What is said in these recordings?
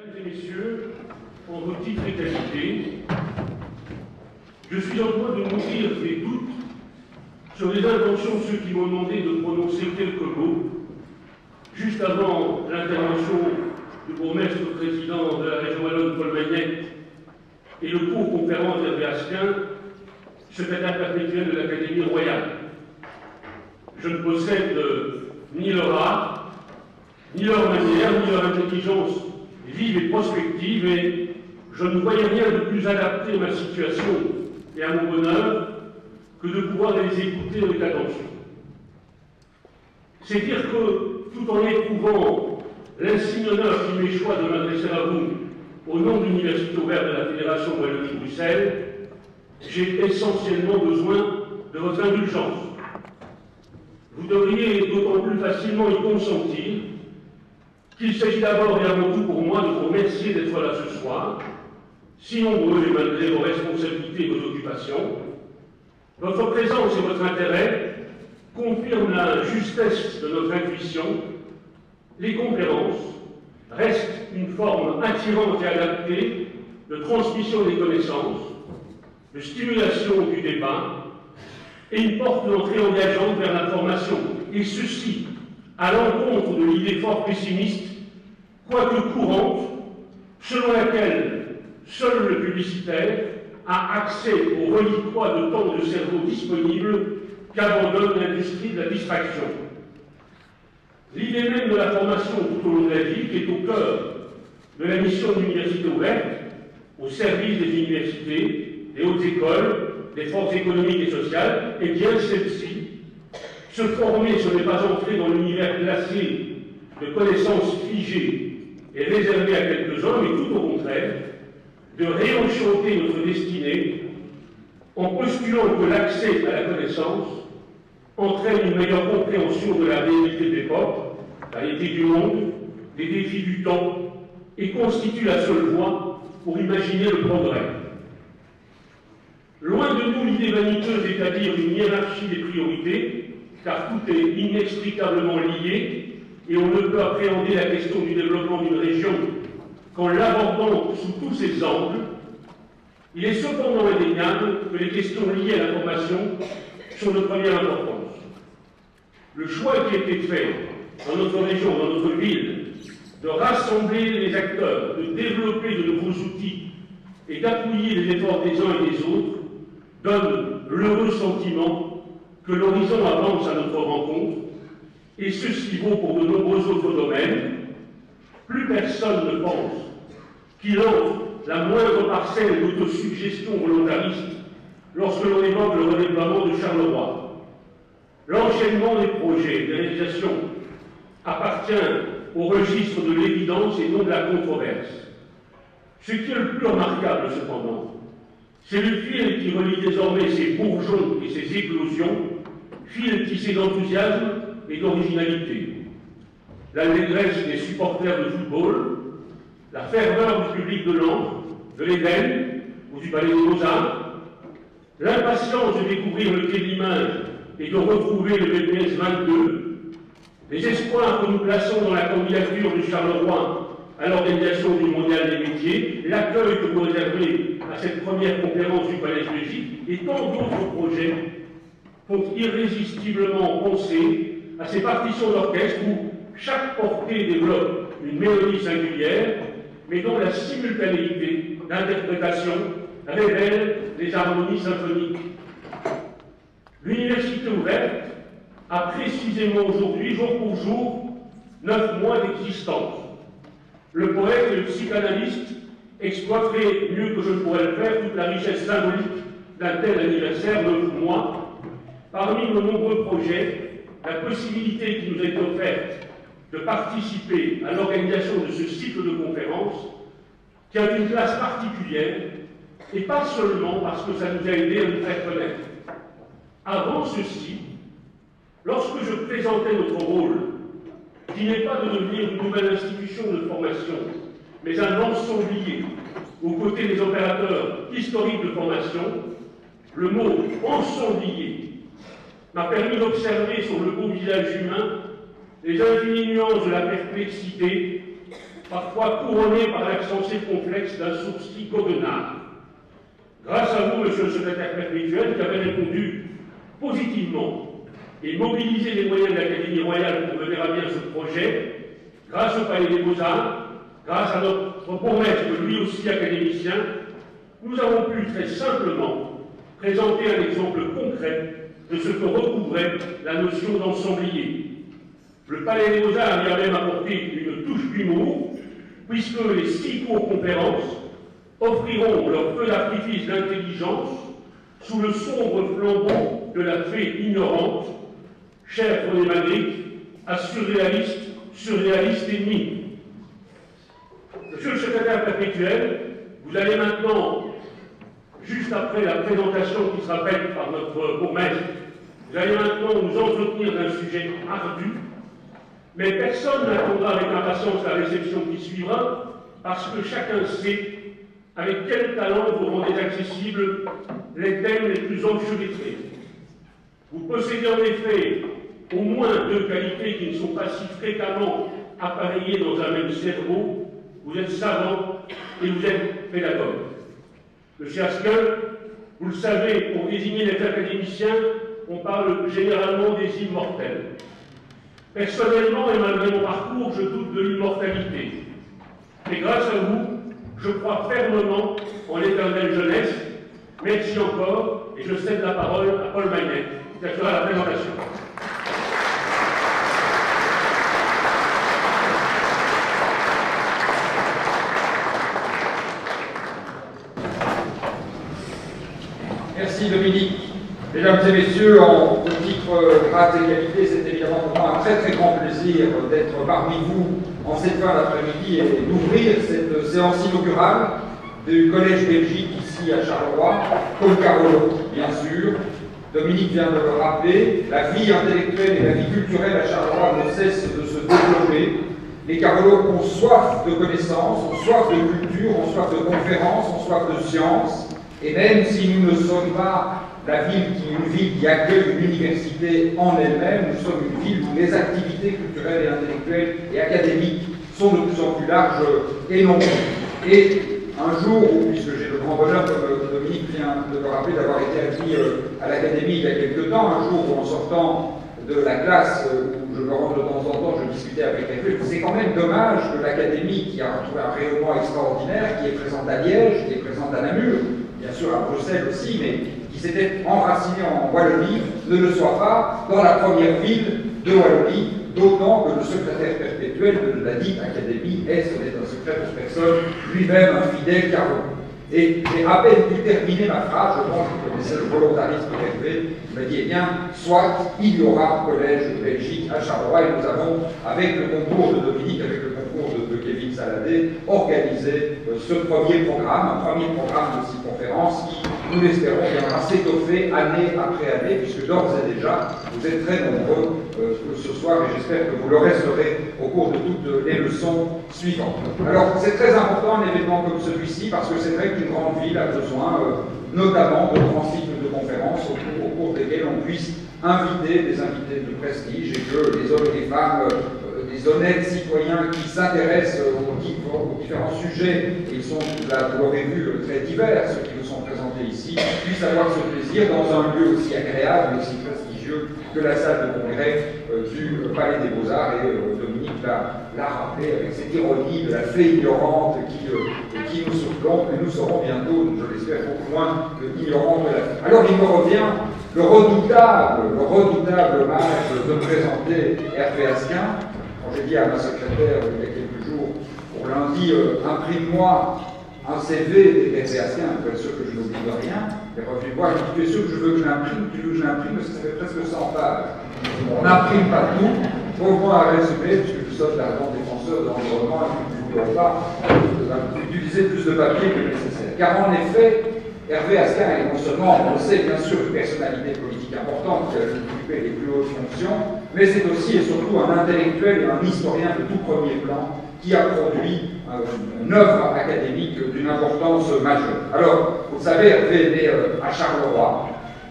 Mesdames et messieurs, en vos titres et qualités, je suis en train de nourrir des doutes sur les intentions de ceux qui m'ont demandé de prononcer quelques mots juste avant l'intervention du bourgmestre président de la région wallonne Paul Magnette et le cours conférence d'Hervé Asquin, secrétaire perpétuel de l'Académie royale. Je ne possède ni leur art, ni leur manière, ni leur intelligence vive et prospective, et je ne voyais rien de plus adapté à ma situation et à mon bonheur que de pouvoir les écouter avec attention. C'est dire que, tout en éprouvant l'insigne honneur qui m'échoit de m'adresser à vous au nom de l'Université ouverte de la Fédération Wallonie-Bruxelles, j'ai essentiellement besoin de votre indulgence. Vous devriez d'autant plus facilement y consentir qu'il s'agit d'abord et avant tout pour moi de vous remercier d'être là ce soir, si nombreux et malgré vos responsabilités et vos occupations. Votre présence et votre intérêt confirment la justesse de notre intuition. Les conférences restent une forme attirante et adaptée de transmission des connaissances, de stimulation du débat et une porte d'entrée engageante vers l'information. Et ceci à l'encontre de l'idée fort pessimiste, quoique courante, selon laquelle seul le publicitaire a accès aux reliquats de temps de cerveau disponibles qu'abandonne l'industrie de la distraction. L'idée même de la formation tout au long de la vie, qui est au cœur de la mission de l'Université ouverte, au service des universités, des hautes écoles, des forces économiques et sociales, et bien celle-ci, se former, ce n'est pas entrer dans l'univers glacé de connaissances figées et réservées à quelques-uns, mais tout au contraire, de réenchanter notre destinée en postulant que l'accès à la connaissance entraîne une meilleure compréhension de la réalité de l'époque, la réalité du monde, des défis du temps, et constitue la seule voie pour imaginer le progrès. Loin de nous l'idée vaniteuse d'établir une hiérarchie des priorités, car tout est inextricablement lié et on ne peut appréhender la question du développement d'une région qu'en l'abordant sous tous ses angles. Il est cependant indéniable que les questions liées à l'information sont de première importance. Le choix qui a été fait dans notre région, dans notre ville, de rassembler les acteurs, de développer de nouveaux outils et d'appuyer les efforts des uns et des autres donne l'heureux sentiment que l'horizon avance à notre rencontre, et ceci vaut pour de nombreux autres domaines. Plus personne ne pense qu'il entre la moindre parcelle d'autosuggestion volontariste lorsque l'on évoque le redéploiement de Charleroi. L'enchaînement des projets, des réalisations, appartient au registre de l'évidence et non de la controverse. Ce qui est le plus remarquable, cependant, c'est le fil qui relie désormais ces bourgeons et ces éclosions, fil tissé d'enthousiasme et d'originalité. L'allégresse des supporters de football, la ferveur du public de Lens, de l'Éden ou du Palais des Beaux-Arts, l'impatience de découvrir le quai de l'image et de retrouver le BPS 22, les espoirs que nous plaçons dans la candidature de Charleroi à l'organisation du Mondial des métiers, l'accueil que vous réservez à cette première conférence du Palais de Belgique et tant d'autres projets font irrésistiblement penser à ces partitions d'orchestre où chaque portée développe une mélodie singulière, mais dont la simultanéité d'interprétation révèle les harmonies symphoniques. L'Université ouverte a précisément aujourd'hui, jour pour jour, 9 mois d'existence. Le poète et le psychanalyste exploiteraient mieux que je ne pourrais le faire toute la richesse symbolique d'un tel anniversaire, 9 mois. Parmi nos nombreux projets, la possibilité qui nous est offerte de participer à l'organisation de ce cycle de conférences, qui a une place particulière, et pas seulement parce que ça nous a aidé à nous faire connaître. Avant ceci, lorsque je présentais notre rôle, qui n'est pas de devenir une nouvelle institution de formation, mais un ensemblier aux côtés des opérateurs historiques de formation, le mot ensemblier m'a permis d'observer sur le beau visage humain les infinies nuances de la perplexité parfois couronné par l'accent circonflexe d'un sourcil goguenard. Grâce à vous, monsieur le secrétaire perpétuel, qui avez répondu positivement et mobilisé les moyens de l'Académie royale pour mener à bien ce projet, grâce au Palais des Beaux-Arts, grâce à notre bourgmestre, lui aussi académicien, nous avons pu très simplement présenter un exemple concret de ce que recouvrait la notion d'ensemblier. Le Palais des Beaux-Arts y a même apporté une touche d'humour, puisque les 6 cours conférences offriront leur feu d'artifice d'intelligence sous le sombre flambeau de la fée ignorante, chère René Magritte, à surréaliste ennemi. Monsieur le secrétaire perpétuel, vous allez maintenant, juste après la présentation qui sera faite par notre bourgmestre, vous allez maintenant nous entretenir d'un sujet ardu, mais personne n'attendra avec impatience la réception qui suivra, parce que chacun sait avec quel talent vous rendez accessibles les thèmes les plus enchevêtrés. Vous possédez en effet au moins 2 qualités qui ne sont pas si fréquemment appareillées dans un même cerveau. Vous êtes savant et vous êtes pédagogue. Monsieur Asquin, vous le savez, pour désigner les académiciens, on parle généralement des immortels. Personnellement, et malgré mon parcours, je doute de l'immortalité. Mais grâce à vous, je crois fermement en l'éternelle jeunesse. Merci encore, et je cède la parole à Paul Magnet, qui assurera la présentation. Merci Dominique. Mesdames et messieurs, au titre grade et qualité, c'est évidemment pour moi un très très grand plaisir d'être parmi vous en cette fin d'après-midi et d'ouvrir cette séance inaugurale du Collège Belgique ici à Charleroi, Paul Carolo, bien sûr. Dominique vient de le rappeler, la vie intellectuelle et la vie culturelle à Charleroi ne cessent de se développer. Les Carolos ont soif de connaissances, ont soif de culture, ont soif de conférences, ont soif de sciences. Et même si nous ne sommes pas une ville qui accueille une université en elle-même, nous sommes une ville où les activités culturelles et intellectuelles et académiques sont de plus en plus larges et nombreuses. Et un jour, puisque j'ai le grand bonheur, comme Dominique vient de me rappeler, d'avoir été admis à l'Académie il y a quelque temps, un jour où en sortant de la classe où je me rends de temps en temps, je discutais avec les c'est quand même dommage que l'Académie, qui a retrouvé un rayonnement extraordinaire, qui est présente à Liège, qui est présente à Namur, bien sûr à Bruxelles aussi, mais qui s'était enraciné en Wallonie, ne le soit pas dans la première ville de Wallonie, d'autant que le secrétaire perpétuel de la dite Académie est, ce n'est un secret pour personne, lui-même un fidèle Carolo. Et j'ai à peine pu terminer ma phrase, je pense que vous connaissez le volontarisme d'Hervé, il m'a dit, eh bien, soit il y aura un collège de Belgique à Charleroi, et nous avons, avec le concours de Dominique, avec le concours de Kevin Saladé, organisé ce premier programme, un premier programme de 6 conférences qui, nous l'espérons, viendra s'étoffer année après année, puisque d'ores et déjà, vous êtes très nombreux ce soir, et j'espère que vous le resterez au cours de toutes les leçons suivantes. Alors, c'est très important un événement comme celui-ci, parce que c'est vrai qu'une grande ville a besoin, notamment de grands cycles de conférences au cours desquels on puisse inviter des invités de prestige et que les hommes et les femmes, des honnêtes citoyens qui s'intéressent aux différents sujets, et ils sont, là, vous l'aurez vu, très divers, ceux qui nous sont présentés ici, puissent avoir ce plaisir dans un lieu aussi agréable et aussi prestigieux que la salle de congrès du Palais des Beaux-Arts, et Dominique l'a rappelé avec cette ironie de la fée ignorante qui nous surplombe, et nous serons bientôt, je l'espère, beaucoup moins ignorants de la fée. Alors il me revient le redoutable hommage de présenter Hervé Asquin. Quand j'ai dit à ma secrétaire il y a quelques jours, pour lundi, imprime-moi un CV d'Hervé Asquin, pour être sûr que je n'oublie de rien, il est revenu voir, tu es sûr que je veux que je l'imprime, tu veux que je l'imprime, parce que ça fait presque 100 pages. On n'imprime pas tout, au moins à résumer, puisque nous sommes d'ardents défenseurs de l'environnement et que nous ne voulons pas utiliser plus de papier que nécessaire. Car en effet, Hervé Asquin est non seulement, on le sait, bien sûr, une personnalité politique importante qui a occupé les plus hautes fonctions, mais c'est aussi et surtout un intellectuel et un historien de tout premier plan qui a produit une œuvre académique d'une importance majeure. Alors, vous savez, Hervé est né à Charleroi,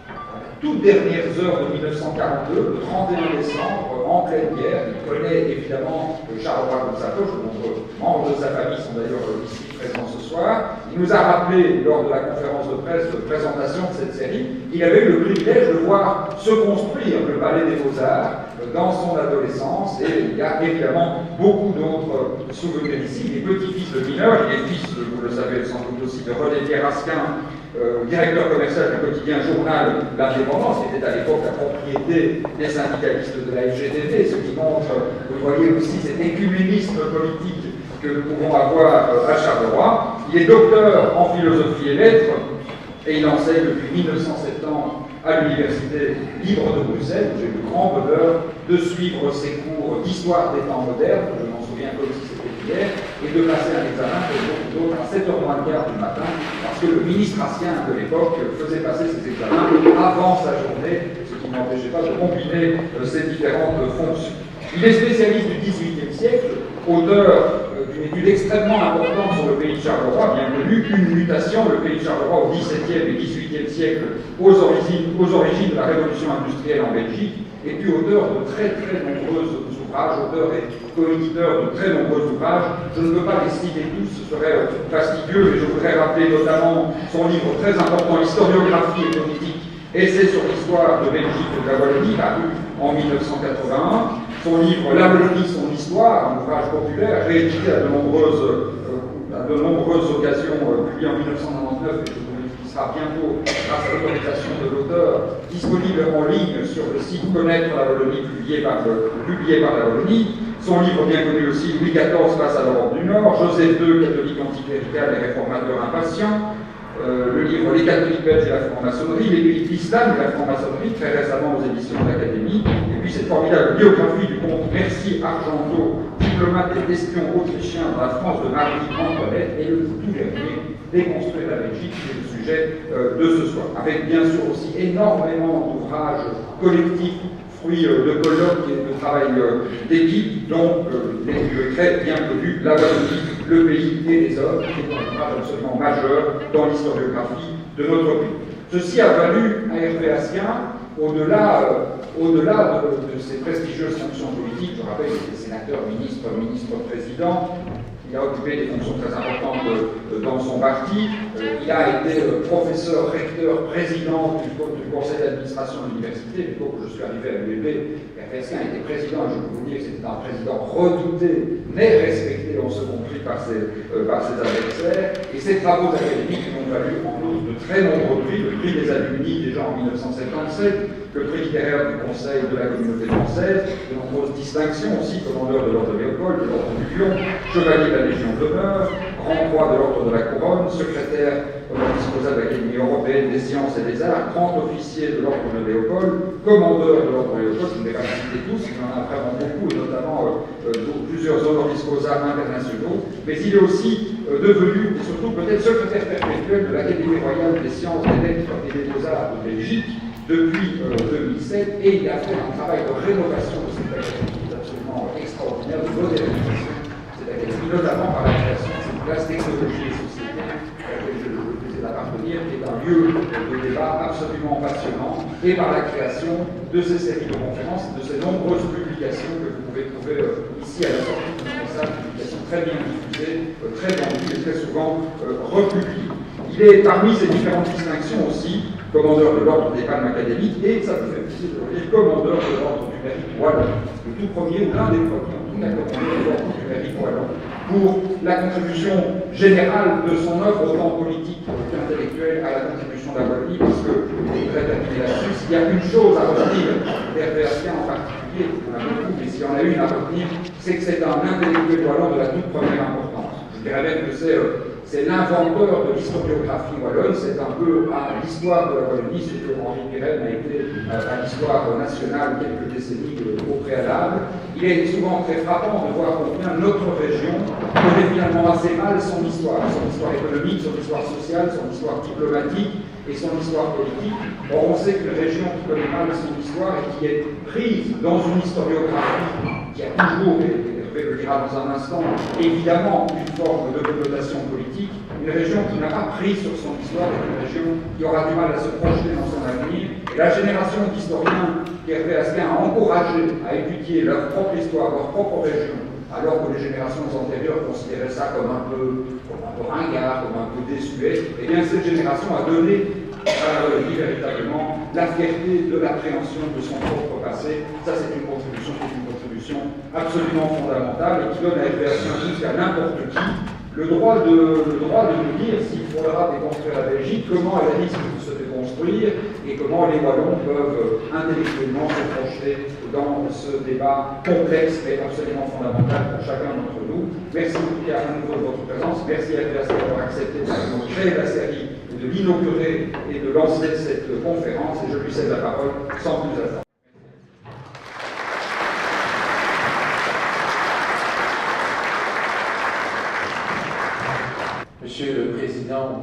à la toute dernière heure de 1942, le 31 décembre en pleine guerre. Il connaît évidemment Charleroi comme sa poche. De nombreux membres de sa famille sont d'ailleurs ici présents ce soir. Il nous a rappelé lors de la conférence de presse de présentation de cette série qu'il avait eu le privilège de voir se construire le Palais des Beaux-Arts dans son adolescence, et il y a évidemment beaucoup d'autres souvenirs ici. Il est petit-fils de mineur, il est fils, vous le savez sans doute aussi, de René Pierrasquin, directeur commercial du quotidien Journal L'Indépendance, qui était à l'époque la propriété des syndicalistes de la FGTB, ce qui montre, vous voyez aussi cet écuménisme politique que nous pouvons avoir à Charleroi. Il est docteur en philosophie et lettres, et il enseigne depuis 1970 à l'Université libre de Bruxelles, où j'ai eu le grand bonheur de suivre ses cours d'histoire des temps modernes, je m'en souviens comme si c'était hier, et de passer un examen comme beaucoup d'autres à 7h moins le quart du matin, parce que le ministre Asquin de l'époque faisait passer ses examens avant sa journée, ce qui n'empêchait pas de combiner ces différentes fonctions. Il est spécialiste du XVIIIe siècle, auteur d'une étude extrêmement importante sur le pays de Charleroi, bien connu, Une mutation, le pays de Charleroi au XVIIe et XVIIIe siècle, aux origines de la révolution industrielle en Belgique, et puis auteur de très nombreux ouvrages, auteur et coéditeur de très nombreux ouvrages. Je ne peux pas les citer tous, ce serait fastidieux, mais je voudrais rappeler notamment son livre très important, Historiographie et politique, essai sur l'histoire de Belgique et de la Wallonie, paru en 1981. Son livre La Wallonie, son histoire, un ouvrage populaire, réédité à de nombreuses occasions, publié en 1999, et qui sera bientôt, grâce à l'autorisation de l'auteur, disponible en ligne sur le site Connaître la Wallonie, publié par la Wallonie. Son livre bien connu aussi, Louis XIV face à l'Europe du Nord, Joseph II, catholique anticlérical et réformateur impatient. Le livre Les catholiques belges et la franc-maçonnerie, Les pays de l'islam et la franc-maçonnerie, très récemment aux éditions de l'Académie, et puis cette formidable biographie du comte Mercier Argenteau, diplomate et espion autrichien dans la France de Marie-Antoinette, et le tout dernier, Déconstruire la Belgique, qui est le sujet de ce soir. Avec bien sûr aussi énormément d'ouvrages collectifs, fruits de colloques et de travail d'équipe, dont les très bien connus, La Wallonie, le pays et les hommes, qui est un ouvrage absolument majeur dans l'historiographie de notre pays. Ceci a valu à Hervé Asquin, au-delà de ses prestigieuses fonctions politiques, je rappelle qu'il était sénateur, ministre-président, il a occupé des fonctions très importantes dans son parti, il a été professeur, recteur, président du conseil d'administration de l'université. L'époque où je suis arrivé à l'UEB, Hervé Asquin était président, et je peux vous dire que c'était un président redouté, mais respecté en second prix par ses adversaires, et ses travaux académiques lui ont valu en outre de très nombreux prix, le prix des alumni déjà en 1977, le prix littéraire du Conseil de la communauté française, de nombreuses distinctions aussi, commandeur de l'ordre de Léopold, de l'ordre du Lion, chevalier de la Légion d'honneur, grand croix de l'ordre de la Couronne, secrétaire honoris causa de l'Académie européenne des sciences et des arts, grand officier de l'ordre de Léopold, commandeur de l'ordre de Léopold, je ne vais pas les citer tous, il y en a vraiment beaucoup, et notamment plusieurs honoris causa internationaux, mais il est aussi devenu, et surtout peut-être secrétaire perpétuel de l'Académie royale des sciences, des lettres et des beaux-arts de Belgique, depuis 2007, et il a fait un travail de rénovation de cette académie absolument extraordinaire, de modernisation de cette académie, notamment par la création de cette classe technologie et société à laquelle je le plaisir d'appartenir, qui est un lieu de débat absolument passionnant, et par la création de ces séries de conférences, de ces nombreuses publications que vous pouvez trouver ici à la sortie de ça, publications très bien diffusées, très vendues et très souvent republiées. Il est parmi ces différentes distinctions aussi commandeur de l'ordre des palmes académiques, et ça me fait plaisir de dire commandeur de l'ordre du mérite wallon, le tout premier ou l'un des premiers, en tout cas commandeur de l'ordre du mérite wallon, pour la contribution générale de son œuvre, autant politique qu'intellectuelle, à la contribution de la Wallonie, parce que, je voudrais terminer là-dessus, s'il y a une chose à retenir d'Hervé Asquin en particulier, il y en a beaucoup, mais s'il y en a une à retenir, c'est que c'est un intellectuel wallon de la toute première importance. Je dirais même que c'est l'inventeur de l'historiographie wallonne, c'est un peu à l'histoire de la Wallonie, ce que Henri Pirenne a été à l'histoire nationale quelques décennies au préalable. Il est souvent très frappant de voir combien notre région connaît finalement assez mal son histoire économique, son histoire sociale, son histoire diplomatique et son histoire politique. Or, on sait qu'une région qui connaît mal son histoire et qui est prise dans une historiographie qui a toujours été, le dira dans un instant, évidemment une forme de connotation politique, une région qui n'a pas pris sur son histoire, une région qui aura du mal à se projeter dans son avenir, Et la génération d'historiens qu'Hervé Asquin a encouragé à étudier leur propre histoire, leur propre région, alors que les générations antérieures considéraient ça comme un peu ringard, comme un peu désuet, eh bien cette génération a donné véritablement la fierté de l'appréhension de son propre passé. Ça, c'est une contribution absolument fondamentale et qui donne à Hervé Asquin jusqu'à n'importe qui le droit de nous dire s'il faudra déconstruire la Belgique, comment elle risque de se déconstruire et comment les Wallons peuvent intellectuellement se projeter dans ce débat complexe mais absolument fondamental pour chacun d'entre nous. Merci en tout cas à nouveau de votre présence. Merci à Hervé Asquin d'avoir accepté de créer la série, de l'inaugurer et de lancer cette conférence. Et je lui cède la parole sans plus attendre. Monsieur le Président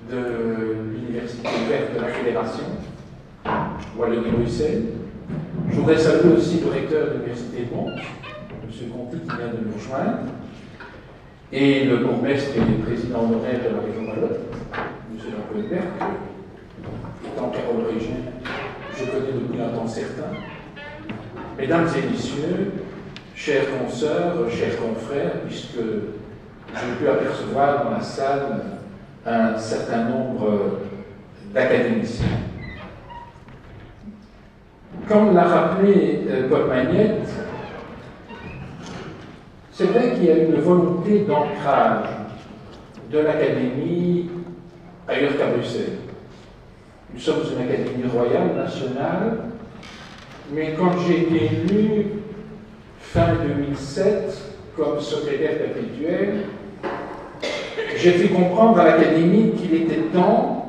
de l'Université ouverte de la Fédération, Wallonie-Bruxelles. Je voudrais saluer aussi le recteur de l'Université de Mons, M. Conti, qui vient de nous rejoindre, et le bourgmestre et président honoraire de la région Wallonne, M. Jean Colbert, que, étant carologien, je connais depuis un temps certain. Mesdames et messieurs, chers consoeurs, chers confrères, puisque j'ai pu apercevoir dans la salle un certain nombre d'académiciens. Comme l'a rappelé Paul Magnette, c'est vrai qu'il y a une volonté d'ancrage de l'académie ailleurs qu'à Bruxelles. Nous sommes une académie royale, nationale, mais quand j'ai été élu fin 2007 comme secrétaire perpétuel, j'ai fait comprendre à l'Académie qu'il était temps,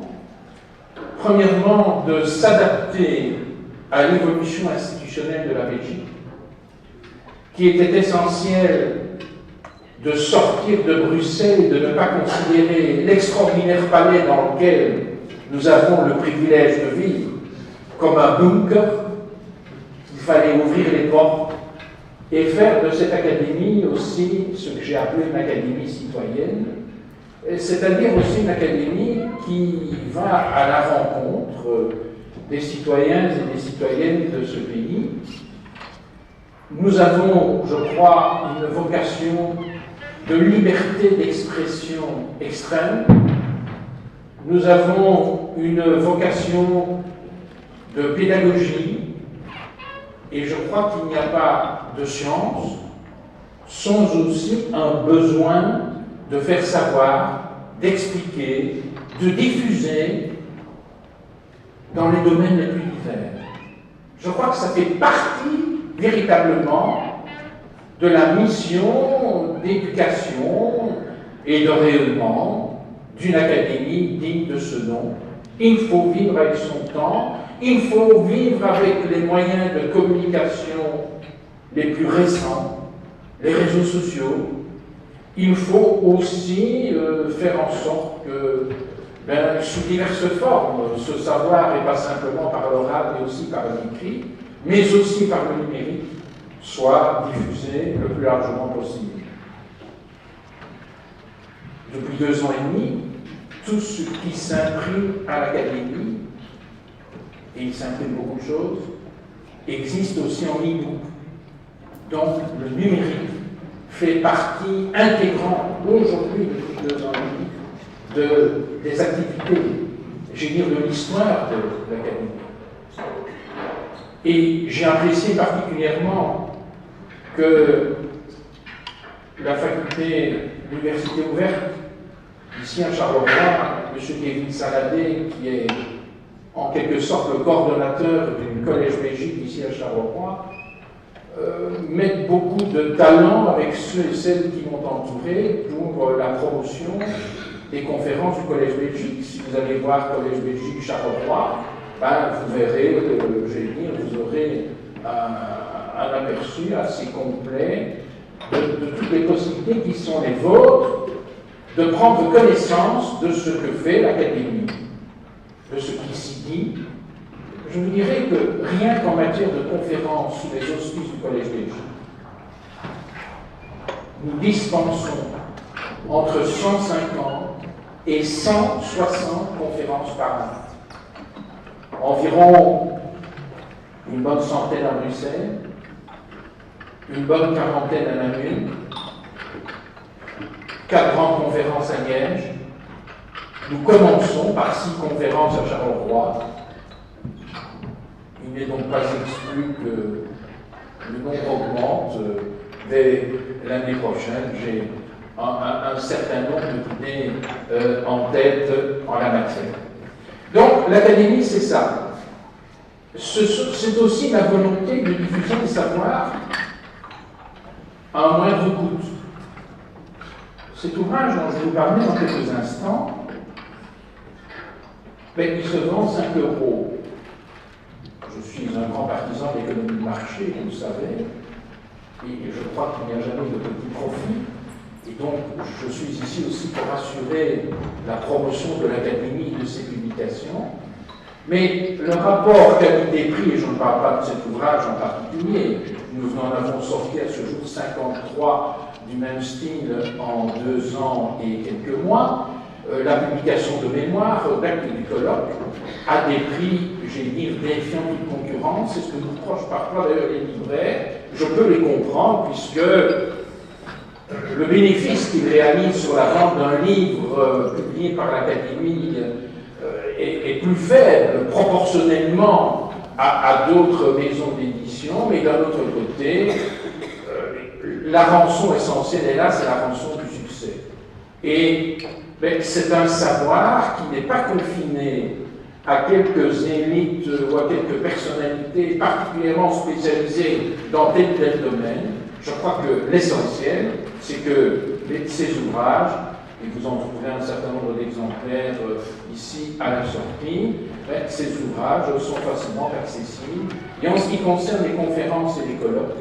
premièrement, de s'adapter à l'évolution institutionnelle de la Belgique, qu'il était essentiel de sortir de Bruxelles et de ne pas considérer l'extraordinaire palais dans lequel nous avons le privilège de vivre comme un bunker, qu'il fallait ouvrir les portes et faire de cette académie aussi ce que j'ai appelé une académie citoyenne, c'est-à-dire aussi une académie qui va à la rencontre des citoyens et des citoyennes de ce pays. Nous avons, je crois, une vocation de liberté d'expression extrême. Nous avons une vocation de pédagogie. Et je crois qu'il n'y a pas de science sans aussi un besoin de faire savoir, d'expliquer, de diffuser dans les domaines les plus divers. Je crois que ça fait partie véritablement de la mission d'éducation et de rayonnement d'une académie digne de ce nom. Il faut vivre avec son temps. Il faut vivre avec les moyens de communication les plus récents, les réseaux sociaux. Il faut aussi faire en sorte que, sous diverses formes, ce savoir, et pas simplement par l'oral, mais aussi par l'écrit, mais aussi par le numérique, soit diffusé le plus largement possible. Depuis 2 ans et demi, tout ce qui s'imprime à l'Académie, et il s'imprime beaucoup de choses, existe aussi en e-book. Donc le numérique fait partie intégrante aujourd'hui, depuis 2 ans et demi, des activités, j'ai dire de l'histoire de l'Académie. Et j'ai apprécié particulièrement que la faculté d'université ouverte, ici à Charleroi, M. Kevin Saladé, qui est en quelque sorte le coordonnateur d'une collège Belgique ici à Charleroi, mettent beaucoup de talent avec ceux et celles qui m'ont entouré pour la promotion des conférences du Collège Belgique. Si vous allez voir Collège Belgique Charleroi, vous verrez, vous aurez un aperçu assez complet de toutes les possibilités qui sont les vôtres de prendre connaissance de ce que fait l'Académie, de ce qui s'y dit. Je vous dirais que rien qu'en matière de conférences sous les auspices du Collège Belgique, nous dispensons entre 150 et 160 conférences par an. environ une bonne centaine à Bruxelles, une bonne quarantaine à Namur, 4 grandes conférences à Liège. Nous commençons par 6 conférences à Charleroi. Il n'est donc pas exclu que le nombre augmente dès l'année prochaine. J'ai un certain nombre d'idées en tête en la matière. Donc, l'académie, c'est ça. C'est aussi la volonté de diffusion des savoirs à un moindre coût. Cet ouvrage dont je vais vous parler dans quelques instants, il se vend 5 €. Je suis un grand partisan de l'économie de marché, vous le savez, et je crois qu'il n'y a jamais de petit profit. Et donc, je suis ici aussi pour assurer la promotion de l'académie et de ses publications. Mais le rapport qualité-prix, et je ne parle pas de cet ouvrage en particulier, nous en avons sorti à ce jour 53 du même style en 2 ans et quelques mois. La publication de mémoire, d'actes du colloque, à des prix, j'ai dit, défiant toute concurrence. C'est ce que nous reprochent parfois d'ailleurs les libraires. Je peux les comprendre, puisque le bénéfice qu'ils réalisent sur la vente d'un livre publié par l'Académie est plus faible proportionnellement à d'autres maisons d'édition, mais d'un autre côté, la rançon essentielle est là, c'est la rançon du succès. Et c'est un savoir qui n'est pas confiné à quelques élites ou à quelques personnalités particulièrement spécialisées dans tel ou tel domaine. Je crois que l'essentiel, c'est que ces ouvrages, et vous en trouverez un certain nombre d'exemplaires ici à la sortie, ces ouvrages sont facilement accessibles. Et en ce qui concerne les conférences et les colloques,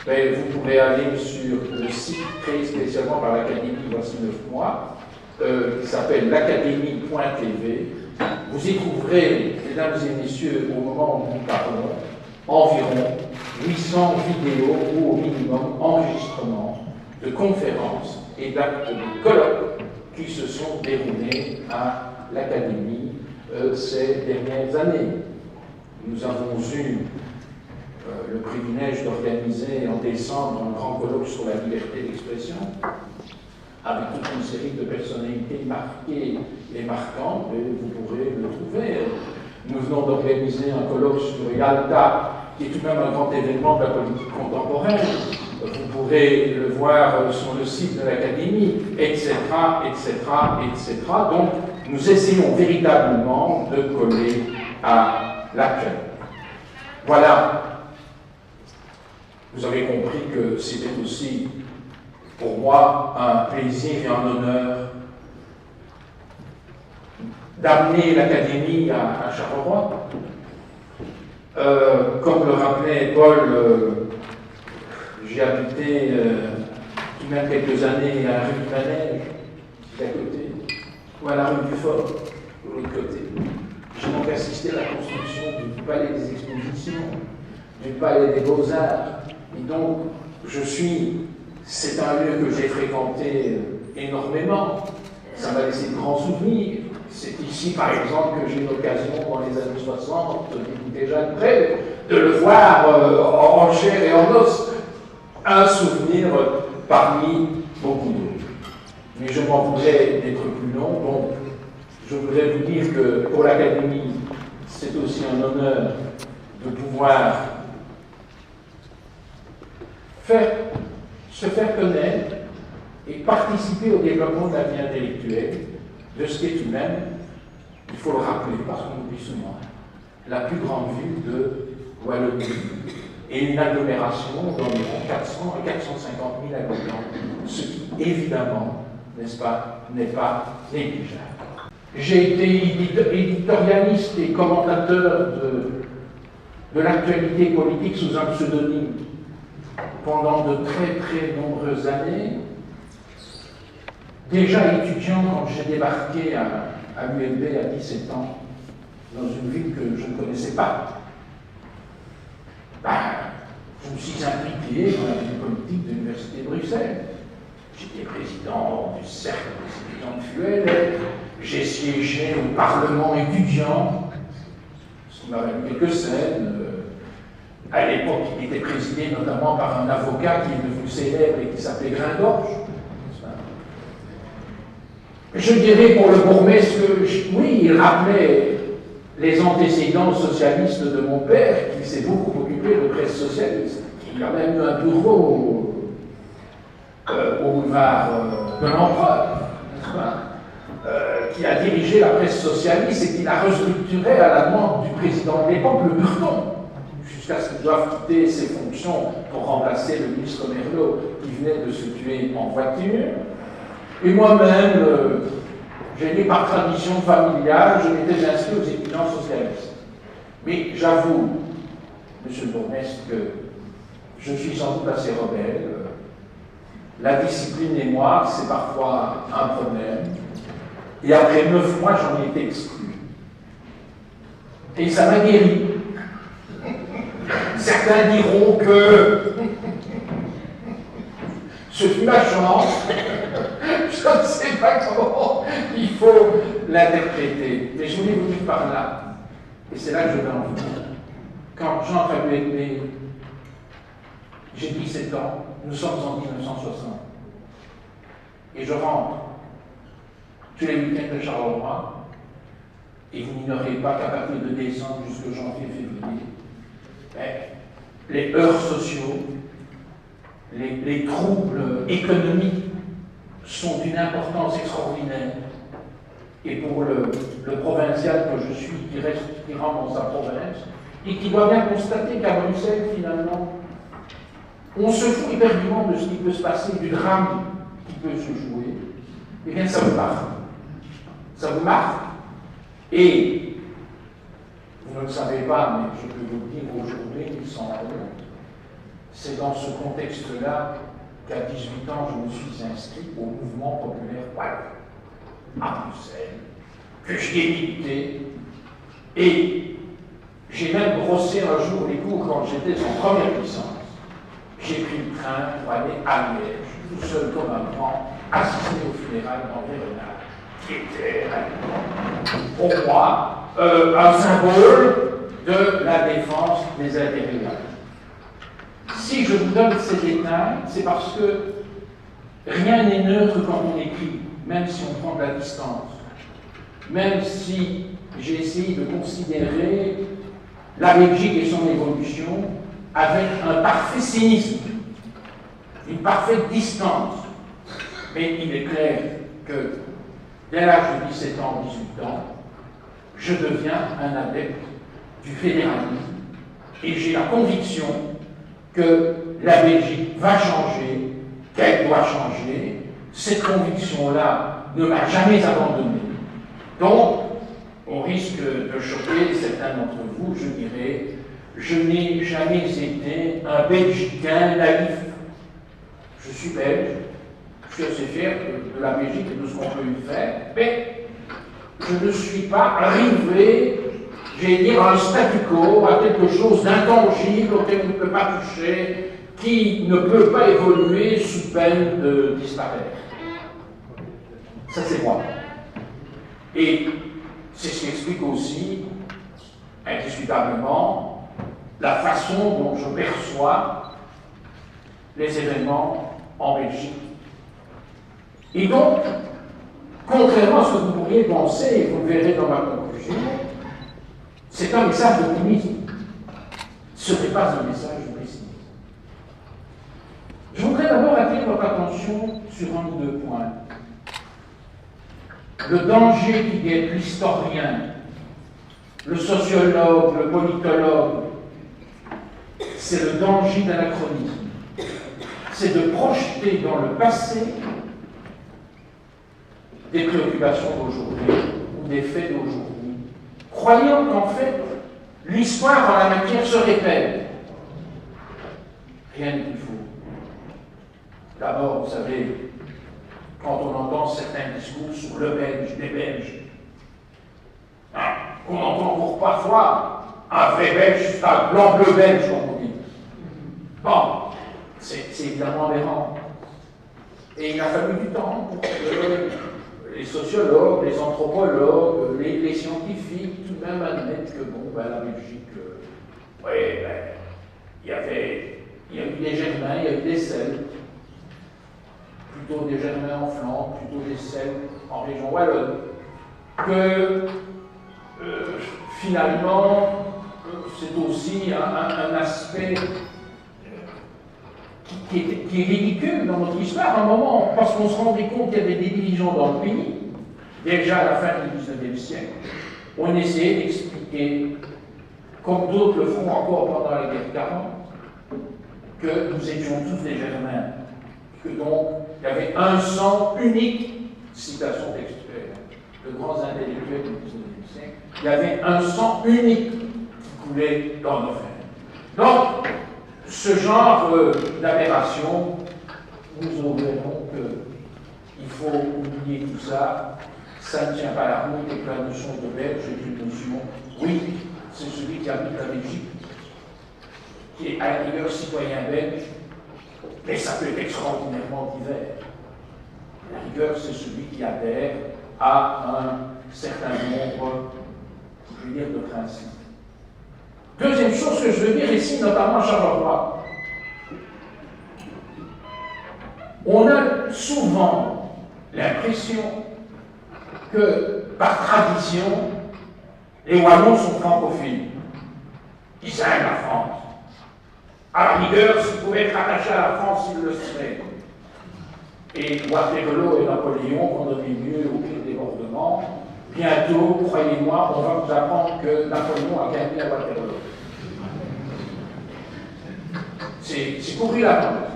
vous pourrez aller sur le site créé spécialement par l'Académie voici 9 mois, qui s'appelle l'académie.tv. Vous y trouverez, mesdames et messieurs, au moment où nous parlons, environ 800 vidéos ou au minimum enregistrements de conférences et d'actes de colloques qui se sont déroulés à l'Académie ces dernières années. Nous avons eu le privilège d'organiser en décembre un grand colloque sur la liberté d'expression, avec toute une série de personnalités marquées et marquantes, et vous pourrez le trouver. Nous venons d'organiser un colloque sur Yalta, qui est tout de même un grand événement de la politique contemporaine. Vous pourrez le voir sur le site de l'Académie, etc., etc., etc. Donc, nous essayons véritablement de coller à l'actuel. Voilà. Vous avez compris que c'était aussi pour moi un plaisir et un honneur d'amener l'Académie à Charleroi. Comme le rappelait Paul, j'ai habité tout de même quelques années à la rue du Manège, qui est à côté, ou à la rue du Fort, de l'autre côté. J'ai donc assisté à la construction du Palais des Expositions, du Palais des Beaux-Arts, et donc c'est un lieu que j'ai fréquenté énormément, ça m'a laissé de grands souvenirs. C'est ici, par exemple, que j'ai eu l'occasion, dans les années 60, d'écouter Jacques Brel, de le voir en chair et en os. Un souvenir parmi beaucoup d'autres. Mais je m'en voudrais d'être plus long, donc je voudrais vous dire que pour l'Académie, c'est aussi un honneur de pouvoir se faire connaître et participer au développement de la vie intellectuelle de ce qui est tout de même, il faut le rappeler parce qu'on oublie souvent, la plus grande ville de Wallonie et une agglomération d'environ 400 à 450 000 habitants, ce qui évidemment, n'est-ce pas, n'est pas négligeable. J'ai été éditorialiste et commentateur de l'actualité politique sous un pseudonyme pendant de très très nombreuses années. Déjà étudiant quand j'ai débarqué à l'ULB à 17 ans, dans une ville que je ne connaissais pas, je me suis impliqué dans la vie politique de l'Université de Bruxelles. J'étais président du cercle des étudiants de FUEL, j'ai siégé au Parlement étudiant, ce qui qui m'a valu quelques scènes. À l'époque, il était présidé notamment par un avocat qui est devenu célèbre et qui s'appelait Grindorge. Je dirais pour le bourgmestre que, oui, il rappelait les antécédents socialistes de mon père, qui s'est beaucoup occupé de presse socialiste. Il a même eu un bureau au boulevard de l'Empereur, n'est-ce pas, qui a dirigé la presse socialiste et qui l'a restructurée à la demande du président de l'époque, le Burton, jusqu'à ce qu'il doive quitter ses fonctions pour remplacer le ministre Merlot qui venait de se tuer en voiture. Et moi-même, j'ai dit par tradition familiale, je m'étais inscrit aux étudiants socialistes. Mais j'avoue, monsieur le bourgmestre, que je suis sans doute assez rebelle. La discipline et moi, c'est parfois un problème. Et après 9 mois, j'en ai été exclu. Et ça m'a guéri. Certains diront que ce fut ma chance. Je ne sais pas comment il faut l'interpréter. Mais je voulais vous dire par là, et c'est là que je vais en venir. Quand j'entre à l'ULB, j'ai 17 ans, nous sommes en 1960. Et je rentre tous les week-ends de Charleroi, et vous n'ignorez pas qu'à partir de décembre jusqu'au janvier-février, les heurts sociaux, les troubles économiques sont d'une importance extraordinaire. Et pour le provincial que je suis, qui rentre dans sa province, et qui doit bien constater qu'à Bruxelles, finalement, on se fout éperdument de ce qui peut se passer, du drame qui peut se jouer, eh bien ça vous marque. Ça vous marque. Et vous ne le savez pas, mais je peux vous le dire aujourd'hui, il s'en rend. C'est dans ce contexte-là qu'à 18 ans, je me suis inscrit au mouvement populaire wallon à Bruxelles, que j'y ai milité, et j'ai même brossé un jour les cours quand j'étais en première licence. J'ai pris le train pour aller à Liège, tout seul comme un grand, assister aux funérailles d'André Renard, qui était pour moi un symbole de la défense des intérêts. Si je vous donne ces détails, c'est parce que rien n'est neutre quand on écrit, même si on prend de la distance. Même si j'ai essayé de considérer la Belgique et son évolution avec un parfait cynisme, une parfaite distance. Mais il est clair que dès l'âge de 17 ans, 18 ans, je deviens un adepte du fédéralisme et j'ai la conviction que la Belgique va changer, qu'elle doit changer. Cette conviction-là ne m'a jamais abandonné. Donc, au risque de choquer certains d'entre vous, je dirais, je n'ai jamais été un Belgicain naïf. Je suis belge, je suis assez fier de la Belgique et de ce qu'on peut y faire, mais je ne suis pas arrivé, j'allais dire, à un statu quo, à quelque chose d'intangible auquel on ne peut pas toucher, qui ne peut pas évoluer sous peine de disparaître. Ça, c'est moi. Et c'est ce qui explique aussi, indiscutablement, la façon dont je perçois les événements en Belgique. Et donc, contrairement à ce que vous pourriez penser, et vous le verrez dans ma conclusion, c'est un message d'optimisme. Ce n'est pas un message de pessimisme. Je voudrais d'abord attirer votre attention sur un ou deux points. Le danger qui guette l'historien, le sociologue, le politologue, c'est le danger d'anachronisme. C'est de projeter dans le passé des préoccupations d'aujourd'hui ou des faits d'aujourd'hui, croyant qu'en fait, l'histoire en la matière se répète. Rien n'est plus faux. D'abord, vous savez, quand on entend certains discours sur le Belge, les Belges, on entend encore parfois un vrai Belge, c'est un blanc-bleu belge, comme on dit. Bon, c'est évidemment aberrant. Et il a fallu du temps pour que les sociologues, les anthropologues, les scientifiques, tout de même admettent que bon, ben, la Belgique, oui, ben, il y a eu des Germains, il y a eu des Celtes, plutôt des Germains en Flandre, plutôt des Celtes en région wallonne, que finalement, c'est aussi un aspect qui est ridicule dans notre histoire, à un moment, parce qu'on se rendait compte qu'il y avait des divisions dans le pays, déjà à la fin du XIXe siècle, on essayait d'expliquer, comme d'autres le font encore pendant la guerre 40, que nous étions tous des Germains, que donc il y avait un sang unique, citation textuelle, de grands intellectuels du XIXe siècle, il y avait un sang unique qui coulait dans nos veines. Donc, ce genre d'aberration, nous verrons qu'il faut oublier tout ça, ça ne tient pas la route, et que la notion de Belge est une notion, oui, c'est celui qui habite la Belgique, qui est à la rigueur citoyen belge, mais ça peut être extraordinairement divers. À la rigueur, c'est celui qui adhère à un certain nombre, je veux dire, de principes. Deuxième chose que je veux dire ici, notamment à Charleroi, on a souvent l'impression que, par tradition, les Wallons sont francophiles. Ils aiment la France. À la rigueur, s'ils pouvaient être attachés à la France, ils le seraient. Et Waterloo et Napoléon vont donner lieu au pire débordement. Bientôt, croyez-moi, on va vous apprendre que Napoléon a gagné à Waterloo. C'est couru la bande.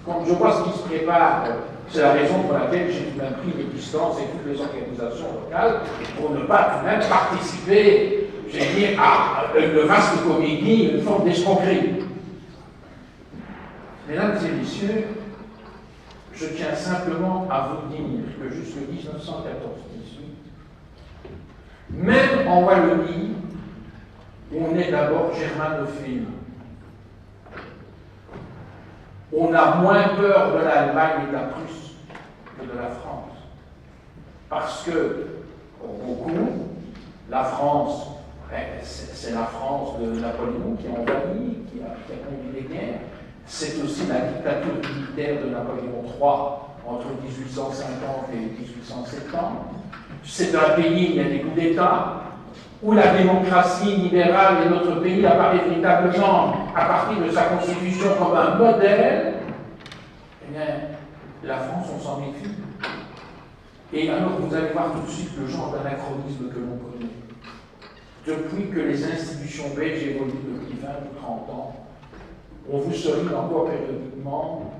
Quand je vois ce qui se prépare, c'est la raison pour laquelle j'ai tout de même pris les distances et toutes les organisations locales pour ne pas tout de même participer, j'ai dit, à une vaste comédie, une forme d'escroquerie. Mesdames et messieurs, je tiens simplement à vous dire que jusqu'en 1914-18, même en Wallonie, on est d'abord germanophile. On a moins peur de l'Allemagne et de la Prusse que de la France. Parce que, pour beaucoup, la France, c'est la France de Napoléon qui a envahi, qui a conduit les guerres. C'est aussi la dictature militaire de Napoléon III entre 1850 et 1870. C'est un pays où il y a des coups d'État, où la démocratie libérale de notre pays apparaît véritablement à partir de sa constitution comme un modèle. Eh bien, la France, on s'en méfie. Et alors, vous allez voir tout de suite le genre d'anachronisme que l'on connaît. Depuis que les institutions belges évoluent depuis 20 ou 30 ans, on vous souligne encore périodiquement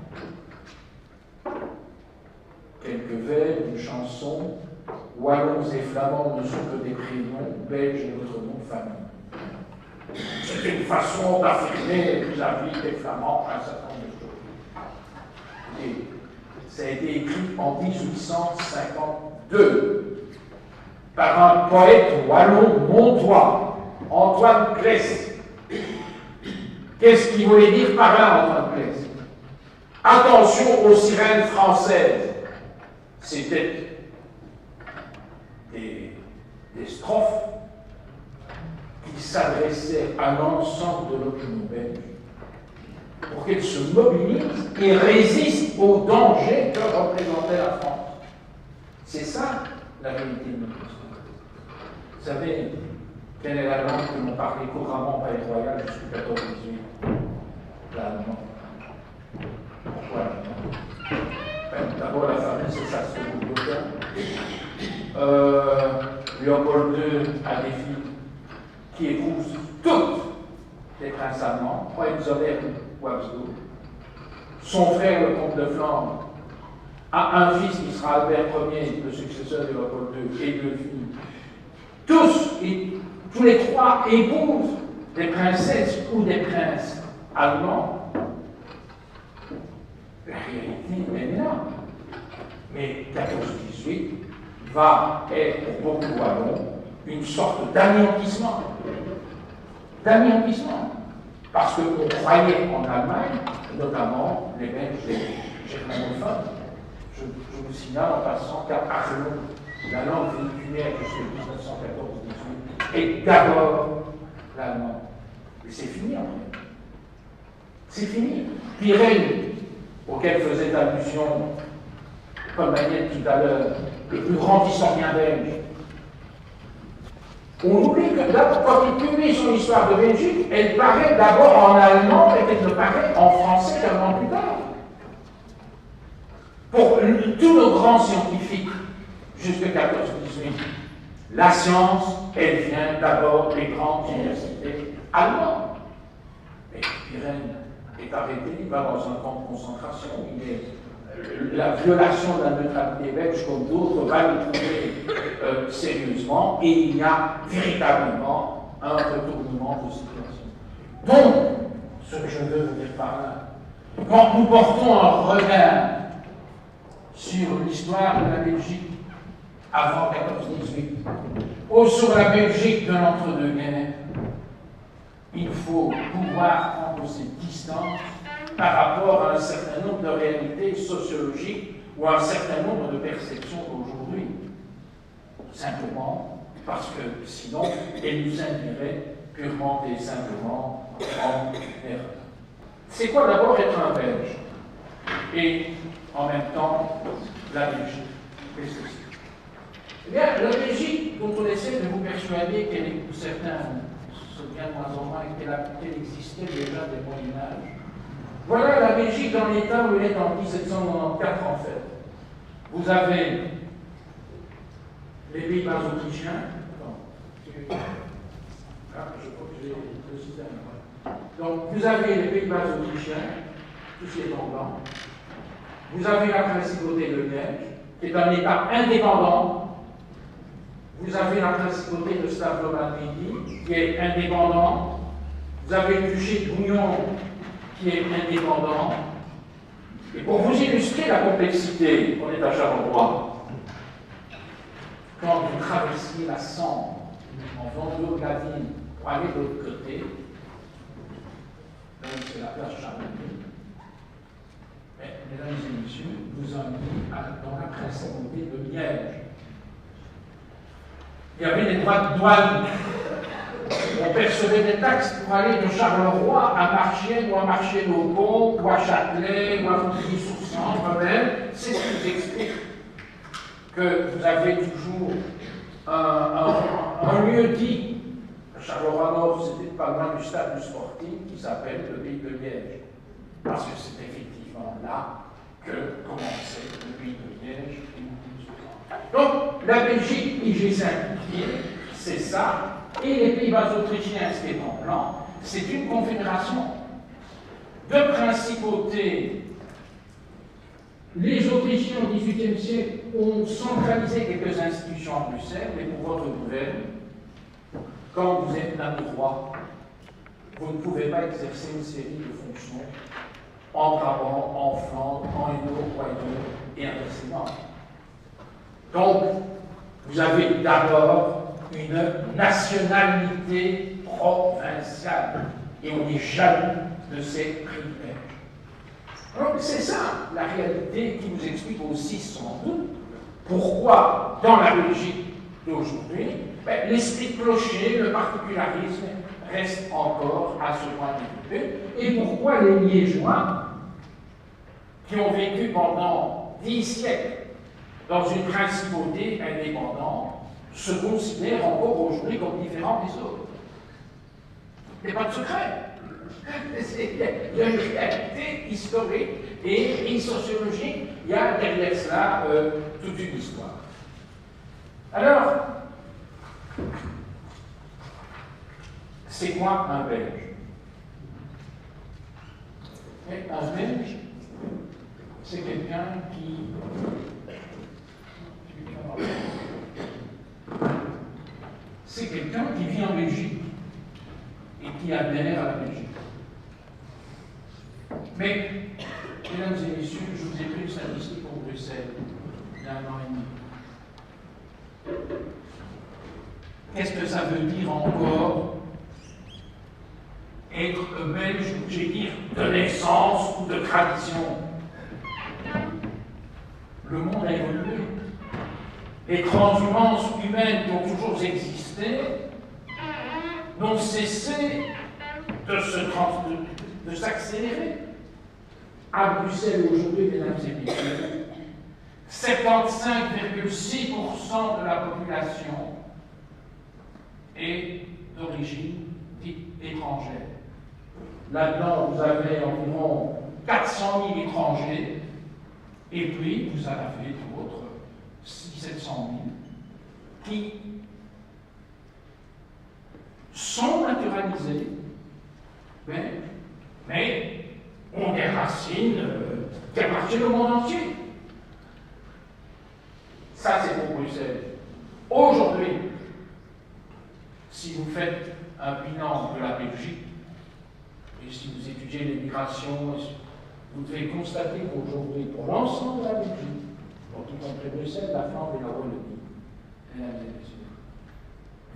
quelques vers, une chanson. Wallons et Flamands ne sont que des prénoms, Belges est notre nom de famille. C'est une façon d'affirmer vis-à-vis des Flamands un certain nombre de choses. Et ça a été écrit en 1852 par un poète wallon montois, Antoine Claes. Qu'est-ce qu'il voulait dire par là, Antoine Claes? Attention aux sirènes françaises. C'était des strophes qui s'adressaient à l'ensemble de l'opinion belge pour qu'elle se mobilise et résiste aux dangers que représentait la France. C'est ça la réalité de notre histoire. Vous savez, quelle est la langue que l'on parlait couramment au Palais Royal jusqu'au 14-18? L'allemand. Pourquoi l'allemand? D'abord, la famille, c'est ça, c'est le Bouddha. Léopold II a des filles qui épousent toutes les princes allemands, Hohenzollern ou Habsbourg. Son frère, le comte de Flandre, a un fils qui sera Albert Ier, le successeur de Léopold II, et deux filles. Tous les trois épousent des princesses ou des princes allemands. La réalité est là. Mais 14-18 va être pour beaucoup de Wallons une sorte d'anéantissement. Parce qu'on croyait en Allemagne, notamment les Belges germanophones, je vous signale en passant qu'à Arlon, la langue véhiculaire jusqu'en 1914-18 est d'abord l'allemand. Mais c'est fini après. C'est fini. Pirenne, auquel faisait allusion Paul Magnette tout à l'heure, le plus grand historien belge. On oublie que là, quand il publie son histoire de Belgique, elle paraît d'abord en allemand et qu'elle ne paraît en français qu'un an plus tard. Pour tous nos grands scientifiques, jusqu'à 14-18, la science, elle vient d'abord des grandes universités allemandes. Mais Pirenne est arrêté, il va dans un camp de concentration, la violation de la neutralité belge, comme d'autres, va le trouver sérieusement, et il y a véritablement un retournement de situation. Donc, ce que je veux vous dire par là, quand nous portons un regard sur l'histoire de la Belgique avant 14-18, ou sur la Belgique de l'entre-deux-guerres, il faut pouvoir prendre cette distance par rapport à un certain nombre de réalités sociologiques ou à un certain nombre de perceptions d'aujourd'hui. Simplement parce que sinon, elles nous induiraient purement et simplement en erreur. C'est quoi d'abord être un Belge? Et en même temps, la Belgique. Qu'est-ce que c'est? Eh bien, la Belgique, dont on essaie de vous persuader qu'elle est, certains se souviennent moins en moins, qu'elle existait déjà dès le Moyen-Âge. Voilà la Belgique dans l'état où elle est en 1794 en fait. Vous avez les Pays-Bas autrichiens. Je crois que j'ai le système. Donc vous avez les Pays-Bas autrichiens, tout ce qui est en blanc. Vous avez la principauté de Liège, qui est un État indépendant. Vous avez la principauté de Stavro-Malmedy, qui est indépendant. Vous avez le duché de Bouillon, qui est indépendant. Et pour vous illustrer la complexité, on est à Charleroi, quand vous traversiez la Sambre en venant de la ville pour aller de l'autre côté, donc c'est la place Charlemagne, mesdames et messieurs, nous avons mis dans la principauté de Liège. Il y avait des droits de douane. On percevait des taxes pour aller de Charleroi à Marchienne ou à Marchienne-au-Pont ou à Châtelet ou à Montigny-sur-Sambre même. C'est ce qui vous explique que vous avez toujours un lieu dit, Charleroi-Nord, c'était pas loin du stade du Sporting, qui s'appelle le Pays de Liège. Parce que c'est effectivement là que commençait le Pays de Liège. Donc, la Belgique, j'ai simplifié, c'est ça. Et les Pays-Bas autrichiens, ce qui est en blanc, c'est une confédération de principautés. Les Autrichiens au XVIIIe siècle ont centralisé quelques institutions à Bruxelles, mais pour votre nouvelle, quand vous êtes l'ami roi, vous ne pouvez pas exercer une série de fonctions en Brabant, en Flandre, en Hainaut, au Royaume et inversement. Donc, vous avez d'abord une nationalité provinciale et on est jaloux de ces privilèges. Donc, c'est ça la réalité qui vous explique aussi sans doute pourquoi, dans la Belgique d'aujourd'hui, l'esprit clocher, le particularisme reste encore à ce point développé, et pourquoi les Liégeois, qui ont vécu pendant 10 siècles dans une principauté indépendante, se considèrent encore aujourd'hui comme différents des autres. Il n'y a pas de secret. Il y a une réalité historique et sociologique. Il y a derrière cela toute une histoire. Alors, c'est quoi un Belge? Un Belge, c'est quelqu'un qui... C'est quelqu'un qui vit en Belgique et qui adhère à la Belgique. Mais, mesdames et messieurs, je vous ai pris une statistique pour Bruxelles il y a 1 an et demi. Qu'est-ce que ça veut dire encore être belge, j'ai dire, de naissance ou de tradition? le monde a évolué. Les transhumances humaines qui ont toujours existé n'ont cessé de s'accélérer. À Bruxelles aujourd'hui, mesdames et messieurs, 75,6% de la population est d'origine dite étrangère. Là-dedans, vous avez environ 400 000 étrangers, et puis vous en avez d'autres, 600 000 qui sont naturalisés, mais ont des racines qui appartiennent au monde entier. Ça, c'est pour Bruxelles. Aujourd'hui, si vous faites un bilan de la Belgique, et si vous étudiez l'immigration, vous devez constater qu'aujourd'hui, pour l'ensemble de la Belgique, donc y compris Bruxelles, la Flandre et la Wallonie, mesdames et messieurs,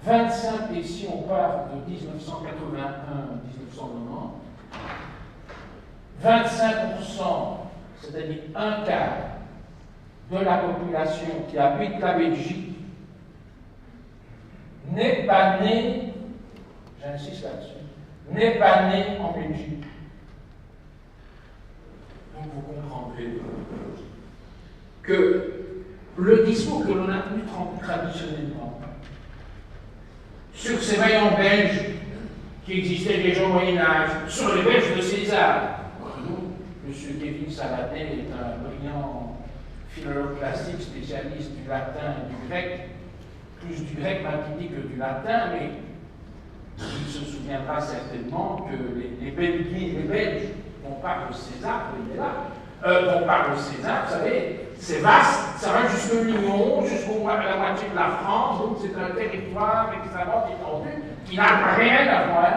25, et si on part de 1981 à 1990, 25%, c'est-à-dire un quart de la population qui habite la Belgique, n'est pas né, j'insiste là-dessus, n'est pas né en Belgique. Donc vous comprendrez que le discours que l'on a tenu traditionnellement sur ces vaillants Belges qui existaient déjà au Moyen-Âge, sur les Belges de César. Nous, M. Kevin Saladin est un brillant philologue classique, spécialiste du latin et du grec, plus du grec mathématique que du latin, mais il se souviendra certainement que les Belges, on parle de César, il est là, on parle de César, vous savez, c'est vaste, ça va jusqu'au Lyon, jusqu'à la moitié de la France, donc c'est un territoire extrêmement étendu qui n'a rien à voir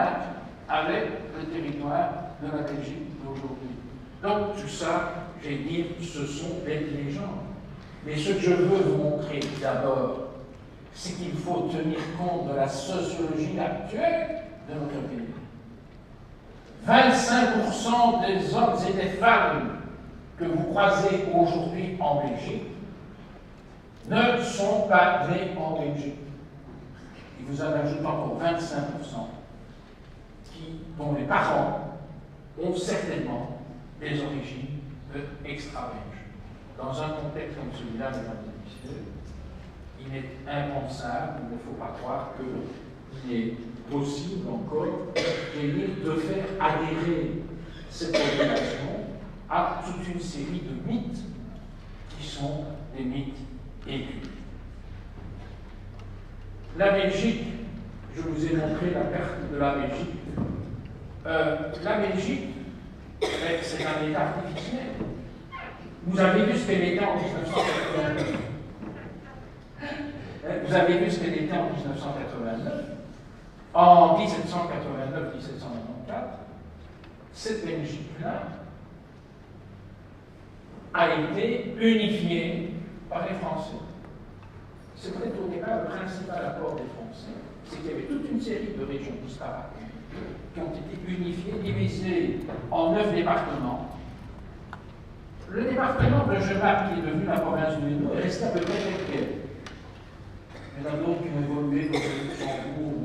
avec le territoire de la Belgique d'aujourd'hui. Donc tout ça, j'ai dit, ce sont des légendes. Mais ce que je veux vous montrer d'abord, c'est qu'il faut tenir compte de la sociologie actuelle de notre pays. 25% des hommes et des femmes que vous croisez aujourd'hui en Belgique ne sont pas nés en Belgique. Et vous en ajoutez encore 25% dont les parents ont certainement des origines extra-belges. Dans un contexte comme celui-là, mesdames et messieurs, il est impensable, il ne faut pas croire qu'il est possible encore de faire adhérer cette population à toute une série de mythes qui sont des mythes aigus. La Belgique, je vous ai montré la carte de la Belgique. La Belgique, c'est un État artificiel. Vous avez vu ce qu'elle était en 1989. Vous avez vu ce qu'elle était en 1989. En 1789-1794, cette Belgique-là a été unifiée par les Français. C'est peut-être au départ le principal apport des Français, c'est qu'il y avait toute une série de régions disparates qui ont été unifiées, divisées en 9 départements. Le département de Genappe, qui est devenu la province du Hainaut, est resté à peu près tel quel. Il y en a d'autres qui ont évolué comme le Luxembourg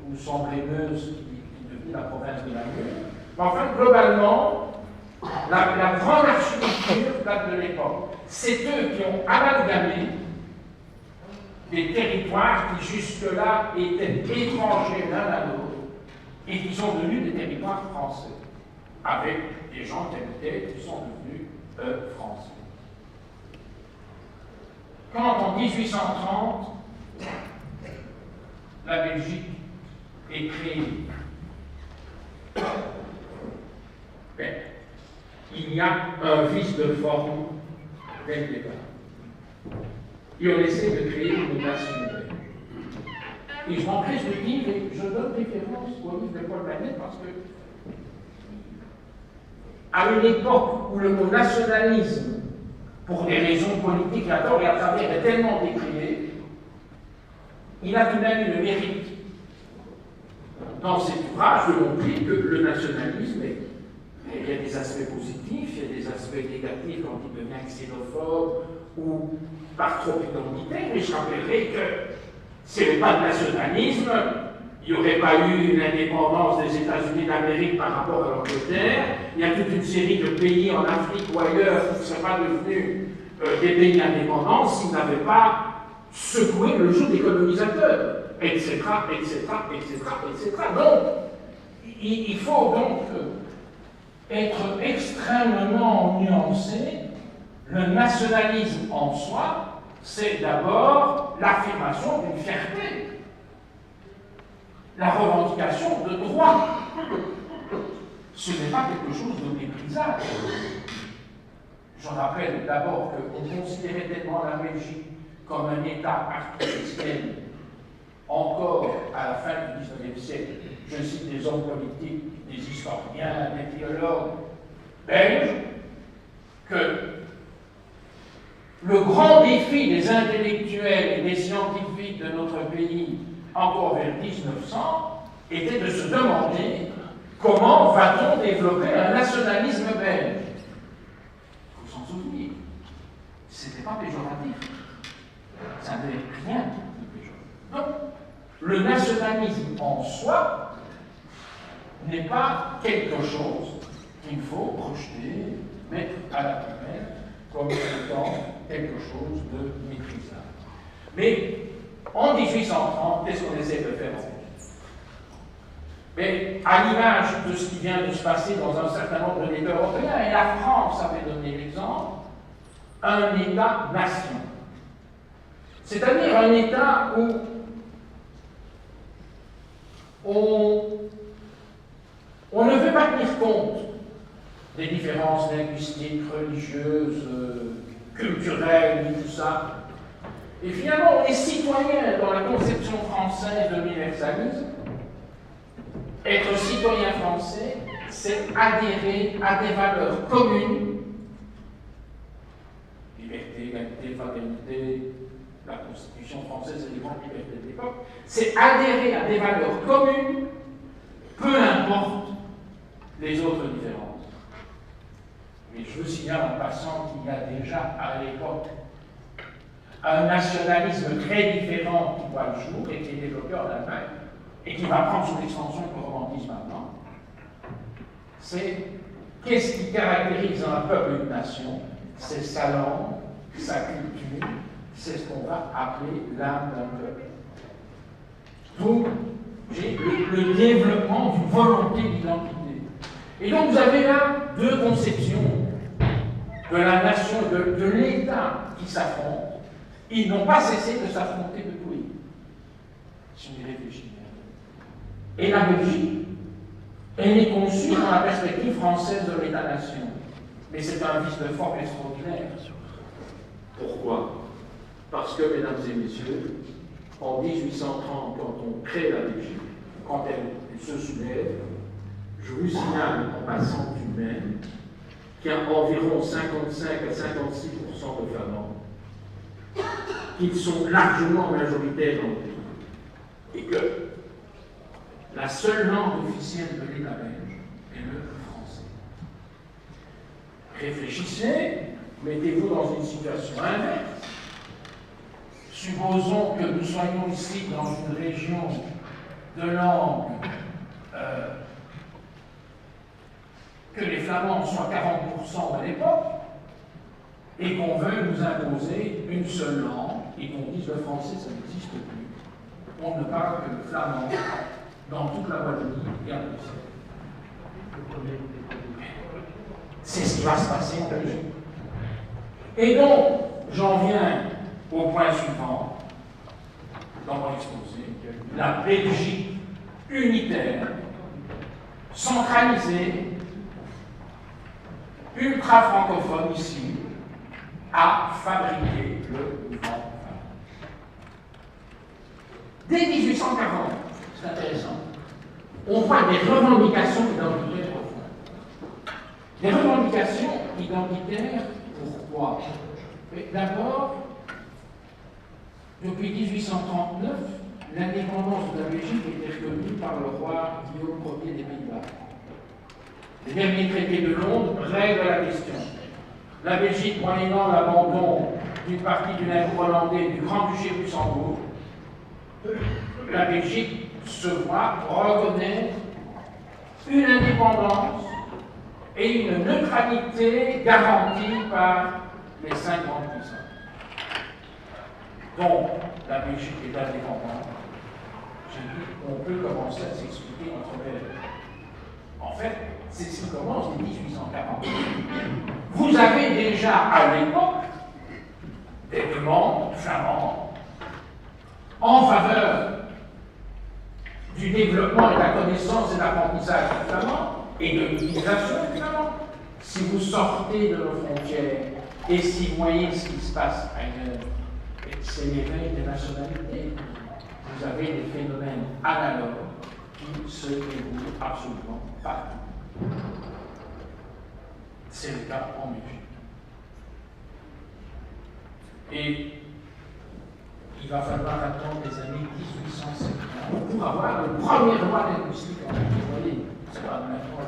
ou Sambre-et-Meuse, qui est devenue la province de la Meuse. Mais enfin, globalement, la grande architecture date de l'époque. C'est eux qui ont amalgamé des territoires qui jusque-là étaient étrangers l'un à l'autre et qui sont devenus des territoires français, avec des gens qui sont devenus français. Quand en 1830, la Belgique est créée, il y a un vice de forme dès le départ. Et on essaie de créer une nation belge. Et je m'empresse de dire, et je donne référence au livre de Paul Blanette parce que, à une époque où le mot nationalisme, pour des raisons politiques, à tort et à travers, est tellement décrié, il a tout de même eu le mérite, dans cet ouvrage, de montrer que le nationalisme il y a des aspects positifs, il y a des aspects négatifs quand il devient xénophobe ou par trop identitaire, mais je rappellerai que s'il n'y avait pas de nationalisme, il n'y aurait pas eu l'indépendance des États-Unis d'Amérique par rapport à l'Angleterre. Il y a toute une série de pays en Afrique ou ailleurs qui ne seraient pas devenus des pays indépendants s'ils n'avaient pas secoué le jeu des colonisateurs, etc., etc., etc., etc. Donc, il faut donc être extrêmement nuancé. Le nationalisme en soi, c'est d'abord l'affirmation d'une fierté, la revendication de droit. Ce n'est pas quelque chose de méprisable. Je rappelle d'abord qu'on considérait tellement la Belgique comme un État artificiel encore à la fin du XIXe siècle. Je cite des hommes politiques, des historiens, des philologues belges, que le grand défi des intellectuels et des scientifiques de notre pays, encore vers 1900, était de se demander comment va-t-on développer un nationalisme belge. Il faut s'en souvenir. Ce n'était pas péjoratif. Ça n'avait rien de péjoratif. Donc, le nationalisme en soi n'est pas quelque chose qu'il faut projeter, mettre à la poubelle comme étant quelque chose de méprisable. Mais en 1830, qu'est-ce qu'on essaie de faire en Belgique? Mais à l'image de ce qui vient de se passer dans un certain nombre d'États européens, et la France avait donné l'exemple, un État-nation. C'est-à-dire un État où on ne veut pas tenir compte des différences linguistiques, religieuses, culturelles, et tout ça. Et finalement, on est citoyen dans la conception française de l'universalisme. Être citoyen français, c'est adhérer à des valeurs communes. Liberté, égalité, fraternité, la Constitution française et les grandes libertés de l'époque. C'est adhérer à des valeurs communes, peu importe les autres différences. Mais je vous signale en passant qu'il y a déjà à l'époque un nationalisme très différent qui voit le jour et qui est développé en Allemagne et qui va prendre son extension pour le romantisme maintenant. C'est qu'est-ce qui caractérise un peuple et une nation? C'est sa langue, sa culture, c'est ce qu'on va appeler l'âme d'un peuple. Donc, j'ai le développement d'une volonté d'identité. Et donc, vous avez là deux conceptions de la nation, de l'État qui s'affrontent. Ils n'ont pas cessé de s'affronter depuis, si on y réfléchit. Et la Belgique, elle est conçue dans la perspective française de l'État-nation. Mais c'est un vice de forme extraordinaire. Pourquoi? Parce que, mesdames et messieurs, en 1830, quand on crée la Belgique, quand elle se soulève, je vous signale en passant du même qu'il y a environ 55 à 56% de Flamands, qu'ils sont largement majoritaires dans le pays, et que la seule langue officielle de l'État belge est le français. Réfléchissez, mettez-vous dans une situation inverse. Supposons que nous soyons ici dans une région de langue, que les Flamands soient 40% à l'époque, et qu'on veuille nous imposer une seule langue, et qu'on dise le français, ça n'existe plus. On ne parle que le flamand dans toute la Wallonie et à Bruxelles. C'est ce qui va se passer en Belgique. Et donc, j'en viens au point suivant dans mon exposé, la Belgique unitaire, centralisée, ultra-francophone ici, a fabriqué le mouvement. Dès 1840, c'est intéressant, on voit des revendications identitaires profondes. Des revendications identitaires, pourquoi? D'abord, depuis 1839, l'indépendance de la Belgique était reconnue par le roi Guillaume Ier des Pays-Bas. Les Le dernier traité de Londres règle la question. La Belgique, moyennant l'abandon d'une partie du nègre hollandais du Grand-Duché de Luxembourg, la Belgique se voit reconnaître une indépendance et une neutralité garantie par les 5 grandes puissances. Donc, la Belgique est indépendante. J'ai dit qu'on peut commencer à s'expliquer notre belle. En fait, c'est ce qui commence dès 1840. Vous avez déjà à l'époque des demandes flamandes en faveur du développement et de la connaissance et de l'apprentissage du flamand et de l'utilisation du flamand. Si vous sortez de nos frontières et si vous voyez ce qui se passe ailleurs, c'est l'éveil des nationalités. Vous avez des phénomènes analogues qui se déroulent absolument partout. C'est le cas en Belgique. Et il va falloir attendre les années 1870 pour avoir le premier loi linguistique en Belgique. Vous voyez, c'est pas maintenant.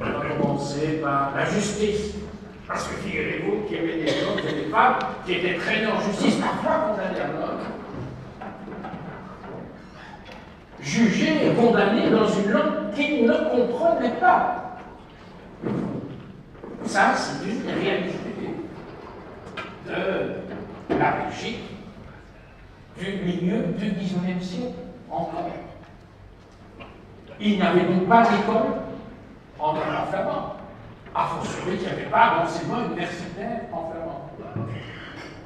On va commencer par la justice. Parce que figurez-vous qu'il y avait des hommes et des femmes qui étaient traînés en justice, parfois condamnés à mort, jugés et condamnés dans une langue qu'ils ne comprenaient pas. Ça, c'est une réalité de la Belgique du milieu du XIXe siècle encore. Il n'y avait donc pas d'école en flamand. A fortiori, il n'y avait pas d'enseignement universitaire en flamand.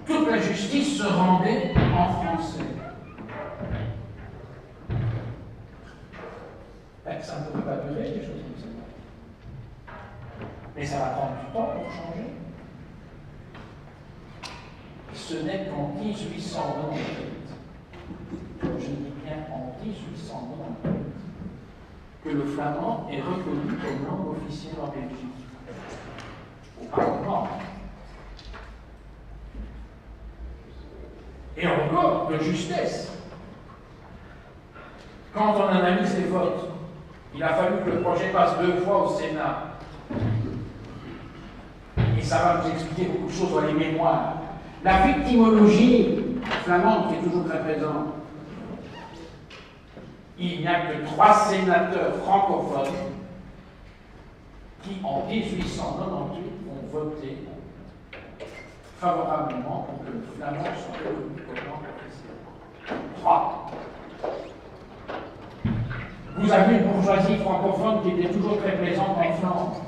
Toute la justice se rendait en français. Ça ne peut pas durer, des choses comme ça. Mais ça va prendre du temps pour changer. Ce n'est qu'en 1898, je dis bien en 1898, que le flamand est reconnu comme langue officielle en Belgique. Au Parlement. Et encore, de justesse. Quand on analyse les votes, il a fallu que le projet passe 2 fois au Sénat. Et ça va nous expliquer beaucoup de choses dans les mémoires. La victimologie flamande qui est toujours très présente. Il n'y a que 3 sénateurs francophones qui, en 1898, ont voté favorablement pour que le flamand soit reconnu comme langue officielle. 3. Vous avez une bourgeoisie francophone qui était toujours très présente en Flandre.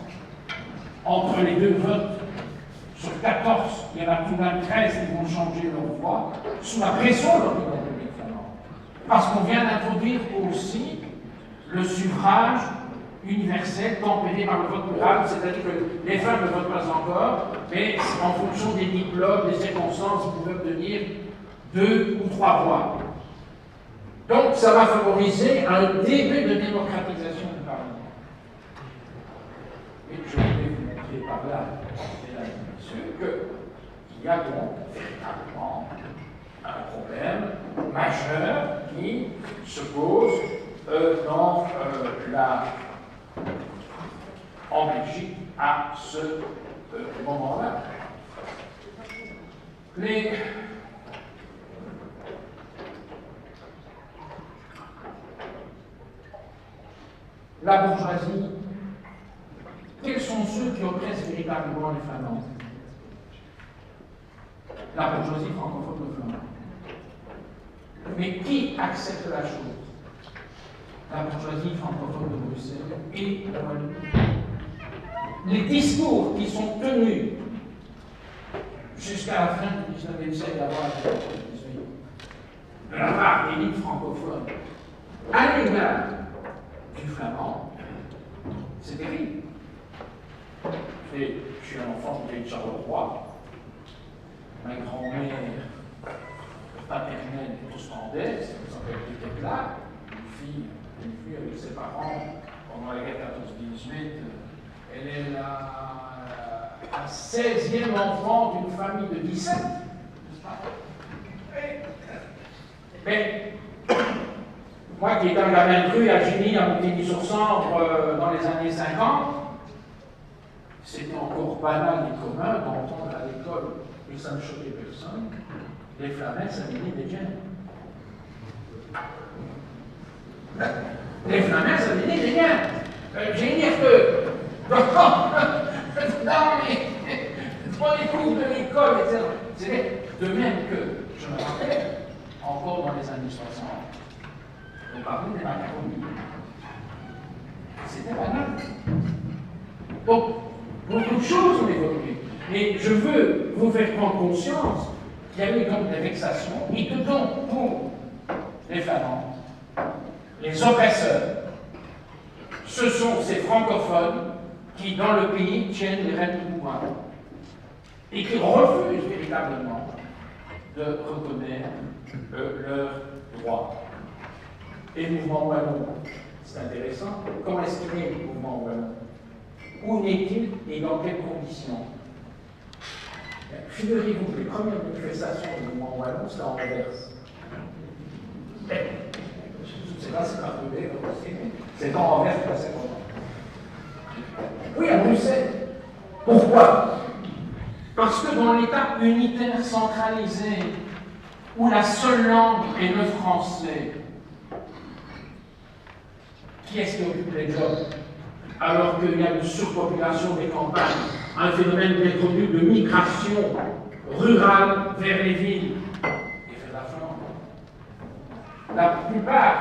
Entre les 2 votes, sur 14, il y en a tout de même 13 qui vont changer leur voix, sous la pression de l'opinion publique flamande. Parce qu'on vient d'introduire aussi le suffrage universel tempéré par le vote plural, c'est-à-dire que les femmes ne votent pas encore, mais en fonction des diplômes, des circonstances, ils peuvent obtenir 2 ou 3 voix. Donc ça va favoriser un début de démocratisation du Parlement. Et je voulais vous montrer par là, mesdames et messieurs, qu'il y a donc véritablement un problème majeur qui se pose en Belgique à ce moment-là. La bourgeoisie, quels sont ceux qui oppressent véritablement les Flamands? La bourgeoisie francophone de Flamand. Mais qui accepte la chose? La bourgeoisie francophone de Bruxelles et la Wallonie. Les discours qui sont tenus jusqu'à la fin du XIXe siècle, avant la XVIII, de la part d'élite francophone, à l'égard du flamand, c'est terrible. Je suis un enfant de Charleroi. Ma grand-mère paternelle est ostlandaise, elle s'appelle Détecla, une fille avec ses parents pendant la guerre 14-18. Elle est la 16e enfant d'une famille de 17, n'est-ce pas? Mais Moi qui étais un gamin de rue à Gigny, à Montigny-sur-Sambre, dans les années 50, c'était encore banal et commun d'entendre à l'école, et ça ne choquait personne, les Flamins s'alignaient des biens. Les Flamins s'alignaient des biens. Je vais dire que, dans les cours de l'école, etc., c'est de même que, je me rappelle, encore dans les années 60, on parlait des macaronis. C'était banal. Donc, beaucoup de choses ont évolué. Et je veux vous faire prendre conscience qu'il y a eu donc des vexations et que donc pour les Flamands, les oppresseurs, ce sont ces francophones qui, dans le pays, tiennent les rênes du pouvoir et qui refusent véritablement de reconnaître leurs droits. Et le mouvement wallon, c'est intéressant. Comment est-ce qu'il est, le mouvement wallon? Où n'est-il et dans quelles conditions? Figurez-vous que les premières manifestations du mouvement wallon, c'était en Reverse. Je ne sais pas si c'est un peu bête, mais c'est en Reverse depuis assez longtemps. Oui, à Bruxelles. Pourquoi? Parce que dans l'État unitaire centralisé, où la seule langue est le français, qui est-ce qui occupe les jobs? Alors qu'il y a une surpopulation des campagnes, un phénomène bien connu de migration rurale vers les villes et vers la Flandre. La plupart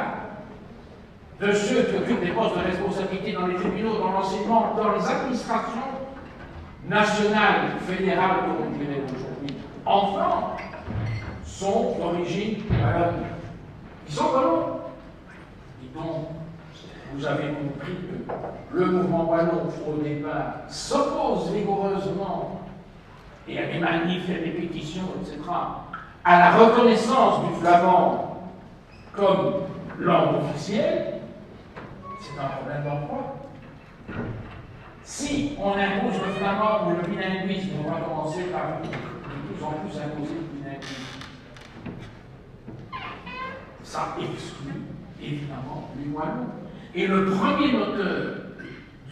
de ceux qui occupent des postes de responsabilité dans les tribunaux, dans l'enseignement, dans les administrations nationales, fédérales, comme on dirait aujourd'hui, en Flandre, sont d'origine wallonne. Ils sont wallons. Et donc, vous avez compris que le mouvement wallon, au départ, s'oppose vigoureusement, et à des manifs, et des pétitions, etc., à la reconnaissance du flamand comme langue officielle. C'est un problème d'emploi. Si on impose le flamand ou le bilinguisme, on va commencer par de plus en plus imposer le bilinguisme. Ça exclut évidemment les wallons. Et le premier moteur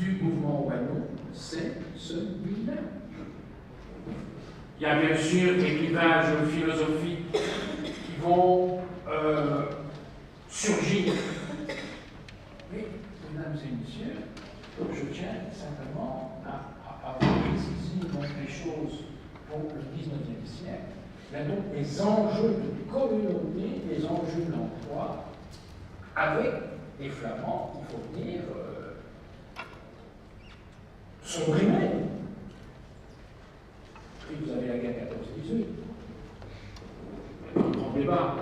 du mouvement wallon, c'est celui-là. Il y a bien sûr des clivages philosophiques qui vont surgir. Mais, mesdames et messieurs, je tiens simplement à préciser donc les choses pour le XIXe siècle. Il y a donc des enjeux de communauté, des enjeux d'emploi, avec les Flamands, il faut dire, sont brimés. Puis vous avez la guerre 14-18. Un grand débat.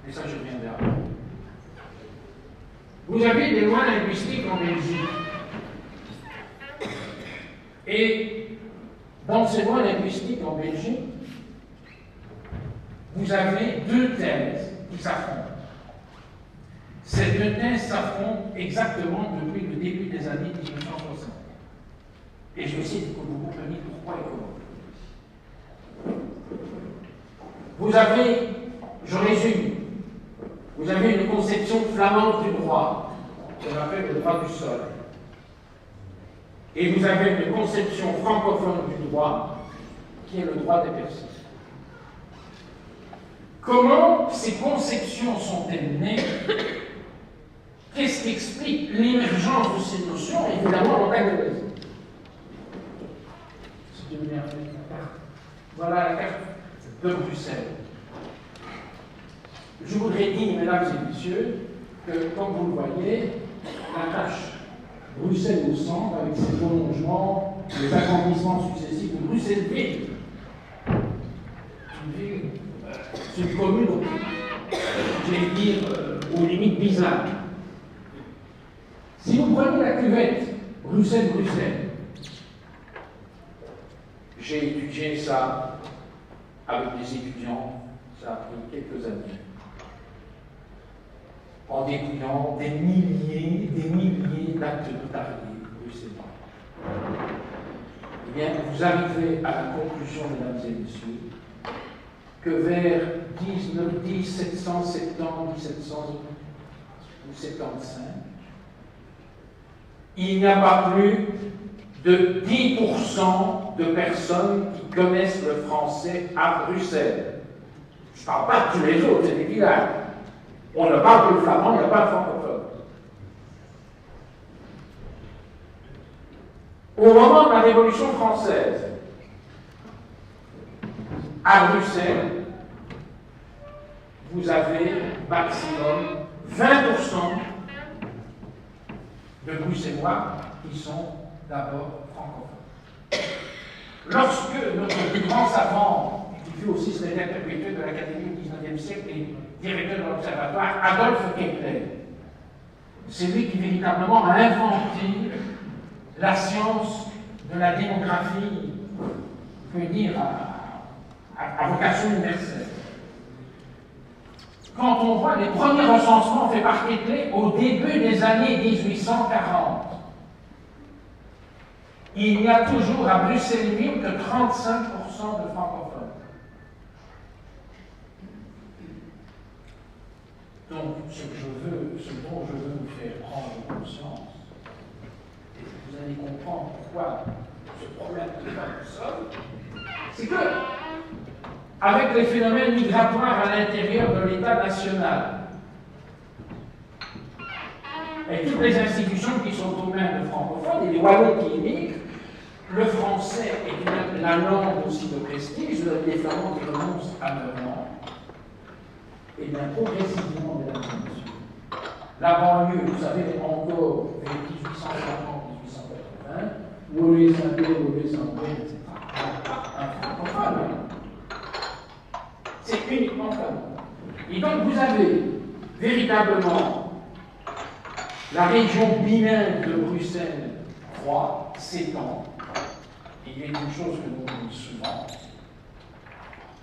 Mais ça, je reviendrai après. Vous avez des lois linguistiques en Belgique. Et dans ces lois linguistiques en Belgique, vous avez deux thèses qui s'affrontent. Ces deux thèses s'affrontent exactement depuis le début des années 1960. Et je vais essayer de vous compreniez pourquoi et comment. Vous avez, je résume, vous avez une conception flamande du droit, qu'on appelle le droit du sol. Et vous avez une conception francophone du droit, qui est le droit des personnes. Comment ces conceptions sont-elles nées? Qu'est-ce qui explique l'émergence de ces notions? Évidemment, l'antagonisme. C'est une merveille. Voilà la carte de Bruxelles. Je voudrais dire, mesdames et messieurs, que, comme vous le voyez, la tâche Bruxelles au centre, avec ses prolongements, les agrandissements successifs de Bruxelles-Ville. C'est une commune, j'allais dire, aux limites bizarres. Si vous prenez la cuvette Bruxelles-Bruxelles, j'ai étudié ça avec des étudiants, ça a pris quelques années, en dépouillant des milliers d'actes notariés bruxellois. Eh bien, vous arrivez à la conclusion, mesdames et messieurs, que vers 1770, 1775, il n'y a pas plus de 10% de personnes qui connaissent le français à Bruxelles. Je ne parle pas de tous les autres, c'est des villages. On ne parle que le flamand, il n'y a pas de francophone. Au moment de la Révolution française, à Bruxelles, vous avez maximum 20% de Bruxellois qui sont d'abord francophones. Lorsque notre plus grand savant, qui fut aussi secrétaire perpétuel de l'Académie au XIXe siècle et directeur de l'Observatoire, Adolphe Kepler, c'est lui qui véritablement a inventé la science de la démographie, on peut dire, à vocation universelle. Quand on voit les premiers recensements faits par Kepler au début des années 1840, il n'y a toujours à Bruxelles-Ville que 35% de francophones. Donc, ce dont je veux vous faire prendre conscience, et vous allez comprendre pourquoi ce problème de francophones, c'est que, avec les phénomènes migratoires à l'intérieur de l'État national, et toutes les institutions qui sont aux mains de francophones, et les Wallons qui émigrent, le français est la langue aussi de prestige, les Flamands qui renoncent à leur langue. Et bien progressivement, mesdames et messieurs, la banlieue, vous savez, encore vers 1850-1880, Woluwe-Saint-Pierre, Woluwe-Saint-Brieuc, etc., un francophone. C'est uniquement flamand. Et donc vous avez véritablement la région bilingue de Bruxelles 3 s'étend. Il y a une chose que nous disons souvent,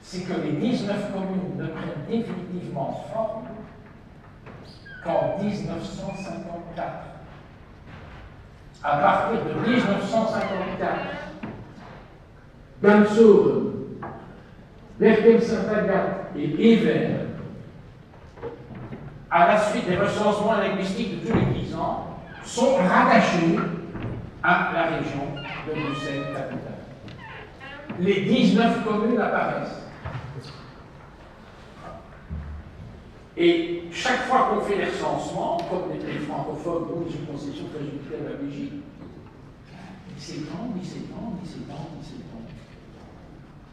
c'est que les 19 communes ne prennent définitivement forme qu'en 1954. À partir de 1954, Gansour, Bergen-Saint-Agathe et Evere, à la suite des recensements linguistiques de tous les 10 ans, sont rattachés à la région de Bruxelles-Capitale. Les 19 communes apparaissent. Et chaque fois qu'on fait les recensements, comme les francophones ou les conceptions très judiciaires de la Belgique, 17 ans.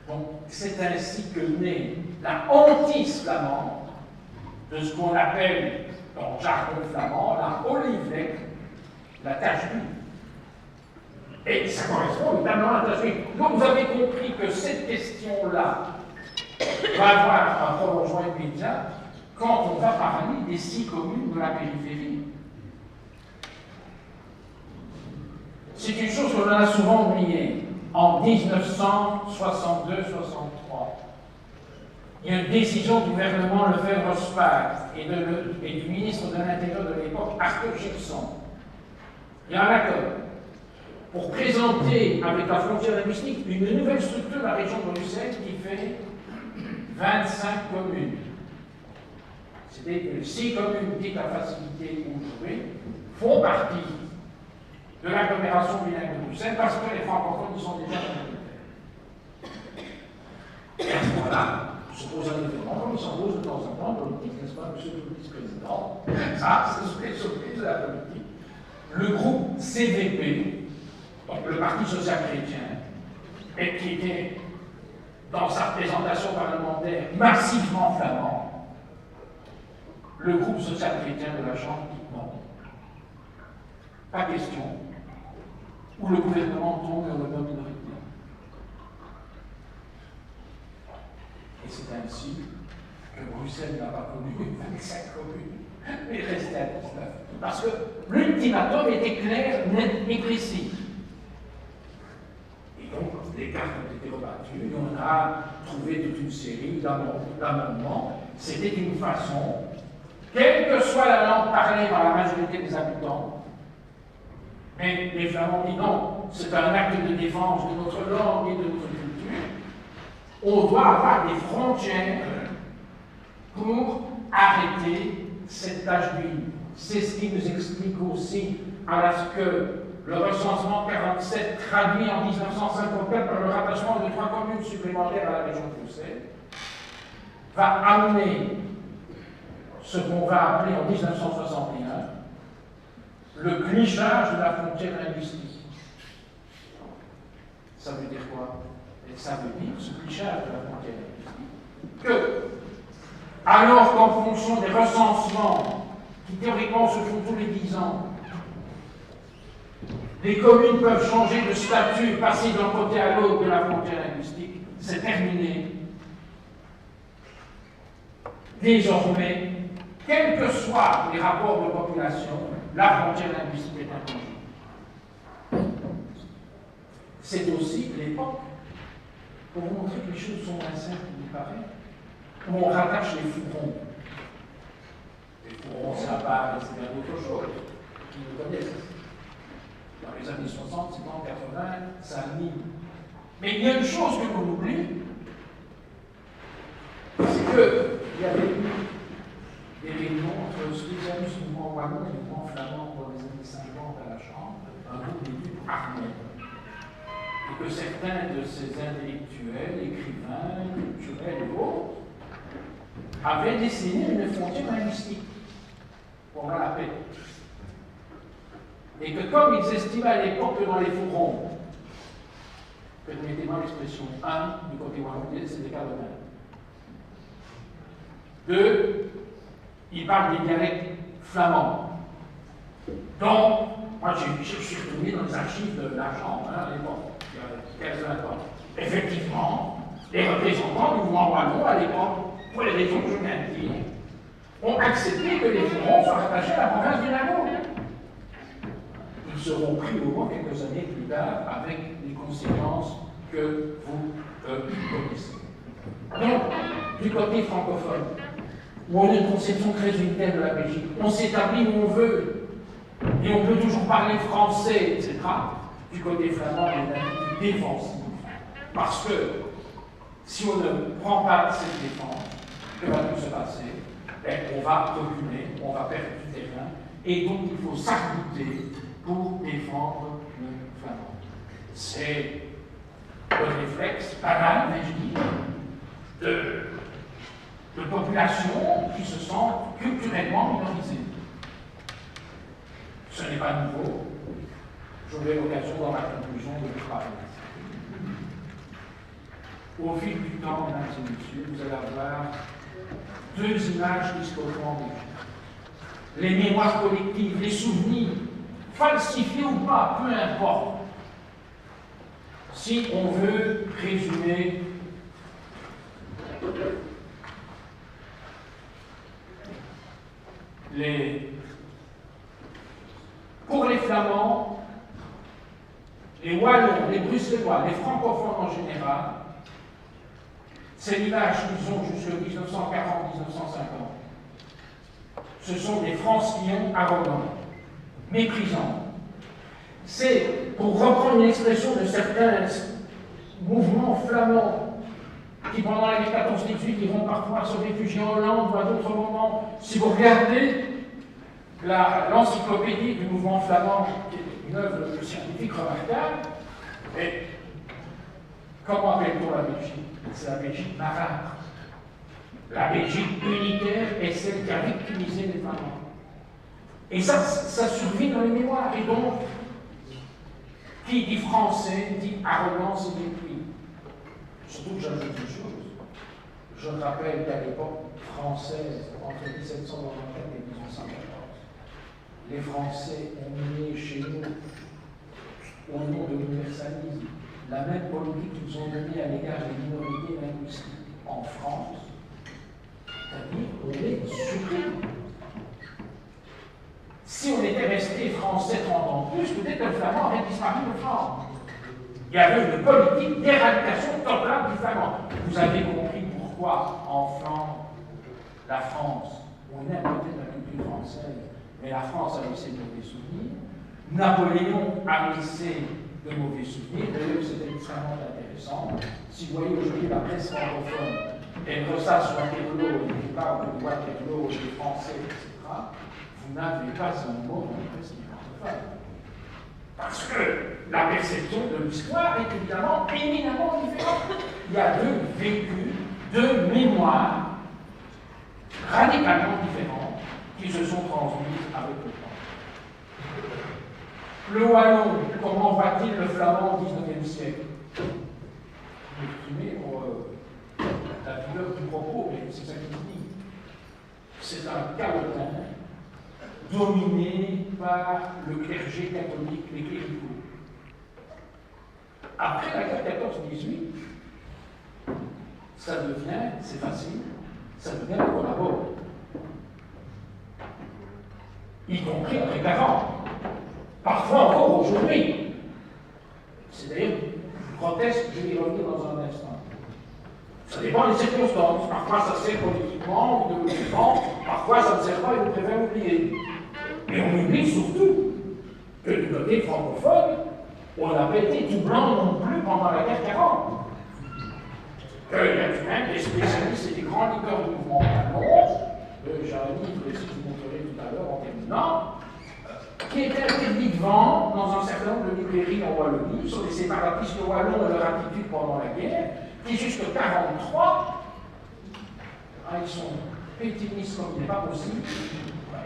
Donc, c'est ainsi que naît la hantise flamande de ce qu'on appelle, dans le jargon flamand, la olivlek, la tache d'huile. Et ça correspond évidemment à la tache d'huile. Donc, vous avez compris que cette question-là va avoir un prolongement immédiat quand on va parler des 6 communes de la périphérie. C'est une chose qu'on a souvent oubliée. En 1962-63, il y a une décision du gouvernement Lefebvre-Spart et du ministre de l'Intérieur de l'époque, Arthur Gilson. Il y a un accord pour présenter avec la frontière linguistique une nouvelle structure de la région de Bruxelles qui fait 25 communes. C'est-à-dire que les 6 communes dites à facilité ou jouer font partie de l'agglomération bilingue de Bruxelles parce que les francophones y sont déjà minoritaires. Et à ce moment-là, se pose un événement, comme il s'en pose de temps en temps en politique, n'est-ce pas, monsieur le vice-président? Ça, c'est les surprises de la politique. Le groupe CVP, donc le Parti social-chrétien, et qui était dans sa représentation parlementaire massivement flamand, le groupe social-chrétien de la Chambre dit non. Pas question. Où le gouvernement tombe dans le mode minorité. Et c'est ainsi que Bruxelles n'a pas connu 25 communes, mais restait à 19. Parce que l'ultimatum était clair, net et précis. Et donc, les cartes ont été rebattues, et on a trouvé toute une série d'amendements. C'était une façon, quelle que soit la langue parlée par la majorité des habitants, mais les Flamands disent non, c'est un acte de défense de notre langue et de notre culture. on doit avoir des frontières pour arrêter cette tache d'huile. C'est ce qui nous explique aussi à ce que le recensement 47, traduit en 1954 par le rattachement de 3 communes supplémentaires à la région toulousaine, va amener ce qu'on va appeler en 1961 le clichage de la frontière linguistique. Ça veut dire quoi? Et ça veut dire, ce clichage de la frontière linguistique, que, alors qu'en fonction des recensements qui théoriquement se font tous les 10 ans, les communes peuvent changer de statut, passer d'un côté à l'autre de la frontière linguistique, c'est terminé. Désormais, quels que soient les rapports de population, la frontière linguistique est intangible. C'est aussi l'époque, pour vous montrer que les choses sont moins simples qu'il n'y paraît, où on rattache les fourrons. Les fourrons, c'est à part, c'est bien d'autres choses, qui nous connaissent. Dans les années 60, 70, 80, ça anime. Mais il y a une chose que l'on oublie, c'est qu'il y avait eu des réunions entre spécialistes du mouvement wallon et du mouvement flamand dans les années 50 à la Chambre, un groupe d'études arméniennes. Et que certains de ces intellectuels, écrivains, culturels et autres, avaient dessiné une frontière linguistique pour la paix. Et que comme ils estimaient à l'époque que dans les fourrons, permettez-moi l'expression, 1, du côté wallon, c'est des cas de main. 2, ils parlent des dialectes flamands. Donc, moi je suis retourné dans les archives de la Chambre, à l'époque, il y a 15-20 ans. Effectivement, les représentants du mouvement wallon, à l'époque, pour les raisons que je viens de dire, ont accepté que les fourrons soient rattachés à la province du Lago. Ils seront pris au mot quelques années plus tard avec les conséquences que vous connaissez. Donc, du côté francophone, où on a une conception très unitaire de la Belgique, on s'établit où on veut, et on peut toujours parler français, etc. Du côté flamand, il y a une attitude défensive. Parce que si on ne prend pas cette défense, que va-t-il se passer? On va reculer, on va perdre du terrain, et donc il faut s'arc-bouter pour défendre le flamand. C'est le réflexe banal, mais je dis, de populations qui se sentent culturellement minorisées. Ce n'est pas nouveau. J'aurai l'occasion dans ma conclusion de le parler. Au fil du temps, mesdames et messieurs, vous allez avoir 2 images qui se correspondent. Les mémoires collectives, les souvenirs, falsifiés ou pas, peu importe. Si on veut résumer pour les Flamands, les Wallons, les Bruxellois, les francophones en général, c'est l'image qu'ils ont jusqu'en 1940-1950. Ce sont des franciliens arrogants, méprisants. C'est, pour reprendre une expression de certains mouvements flamands, qui pendant la guerre 14-18, ils vont parfois se réfugier en Hollande ou à d'autres moments. Si vous regardez l'encyclopédie du mouvement flamand, qui est une œuvre scientifique remarquable, et comment appelle-t-on la Belgique? C'est la Belgique marâtre. La Belgique unitaire est celle qui a victimisé les Flamands. Et ça survit dans les mémoires. Et donc, qui dit français dit arrogance et mépris. Surtout que j'ajoute une chose. Je rappelle qu'à l'époque française, entre 1794 et 1814, les Français ont mené chez nous, au nom de l'universalisme, la même politique qu'ils ont menée à l'égard des minorités linguistiques en France, c'est-à-dire on est supprimé. Si on était resté français 30 ans de plus, peut-être que le flamand aurait disparu de France. Il y avait une politique d'éradication totale du flamand. Vous avez compris pourquoi, en Flandre, la France, on aime peut-être la culture française, mais la France a laissé de mauvais souvenirs. Napoléon a laissé de mauvais souvenirs. D'ailleurs, c'était extrêmement intéressant. Si vous voyez aujourd'hui la presse francophone, elle ressasse Waterloo, elle parle de Waterloo, des Français, etc., vous n'avez pas un mot dans la presse francophone. Parce que la perception de l'histoire est évidemment éminemment différente. Il y a deux vécus, deux mémoires radicalement différentes qui se sont transmises avec le temps. Le wallon, comment voit-il le flamand au XIXe siècle? Exprimé pour la vigueur du propos, mais c'est ça qu'il dit. C'est un calotin dominé par le clergé catholique, les cléricaux. Après la guerre 14-18, ça devient, c'est facile, ça devient le collabore. Y compris après 40. Parfois encore aujourd'hui. C'est d'ailleurs grotesque, je vais y revenir dans un instant. Ça dépend des circonstances. Parfois ça sert politiquement, idéologiquement, parfois ça ne sert pas et on préfère oublier. Et on oublie surtout que du côté francophone, on n'a pas été tout blanc non plus pendant la guerre 40. Qu'il y a tout de même des spécialistes et des grands leaders du mouvement wallon, j'ai un livre que je vous montrerai tout à l'heure en terminant, qui était interdit de vendre dans un certain nombre de librairies en Wallonie sur les séparatistes wallons et leur attitude pendant la guerre, qui jusqu'en 1943, ils sont pétinistes comme il n'est pas possible,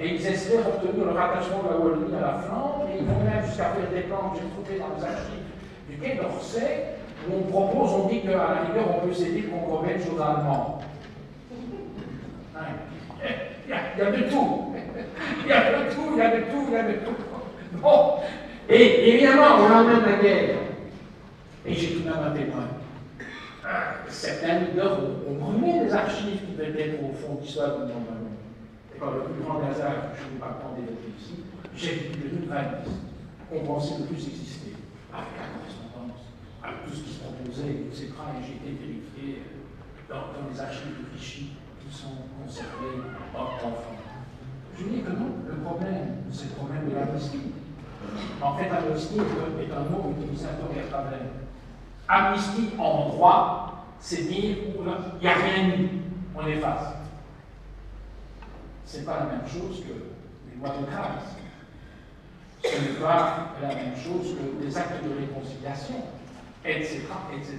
et ils espèrent obtenir le rattachement de la Wallonie à la Flandre, et ils vont même jusqu'à faire des plans que j'ai trouvés dans les archives du Quai d'Orsay, où on propose, on dit qu'à la rigueur, on peut céder le Congo belge aux Allemands. Il y a de tout. Il y a de tout, il y a de tout, il y a de tout. Bon. Et évidemment, au lendemain de la guerre, et j'ai tout de même un témoin, certains leaders ont brûlé les archives qui devaient être au fond d'histoire du monde. Et par le plus grand hasard, je ne vais pas prendre d'évoquer ici, j'ai vu une valise qu'on pensait ne plus exister, avec la correspondance, avec tout ce qui se proposait, etc. Et j'ai été vérifié dans les archives de Vichy qui sont conservées en France. Je dis que non, le problème, c'est le problème de l'amnistie. En fait, amnistie est un mot utilisé à tort et à travers. Amnistie en droit, c'est dire il n'y a rien eu, on efface. Ce n'est pas la même chose que les lois de grâce. Ce n'est pas la même chose que des actes de réconciliation, etc., etc.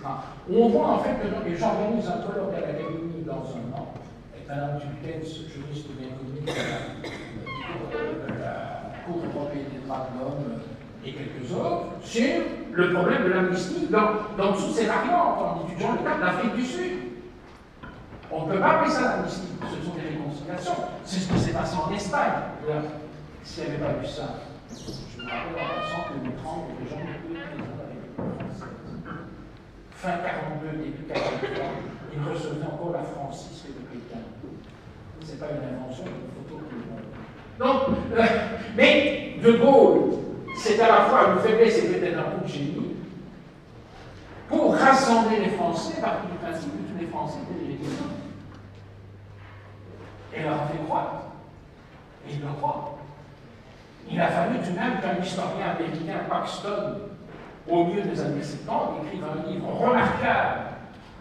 On voit en fait que j'organise un colloque à l'Académie dans un an, avec Mme Tulkens, juriste bien connue de la Cour européenne des droits de l'homme et quelques autres, sur le problème de l'amnistie dans toutes ses variantes, en étudiant le cas de l'Afrique du Sud. On ne peut pas appeler ça l'amnistie, ce sont des réconciliations. C'est ce qui s'est passé en Espagne. S'il n'y avait pas eu ça, je me rappelle en passant que les 30 les gens fin 42, début 43, ils recevaient encore la Francisque de Pékin. Ce n'est pas une invention, c'est une photo que donc, mais De Gaulle, c'est à la fois une faiblesse et peut-être un coup de génie, pour rassembler les Français, partie du principe que tous les Français étaient légitimes. Et leur a fait croire. Et ils le croient. Il a fallu tout de même qu'un historien américain, Paxton, au milieu des années 70, écrive un livre remarquable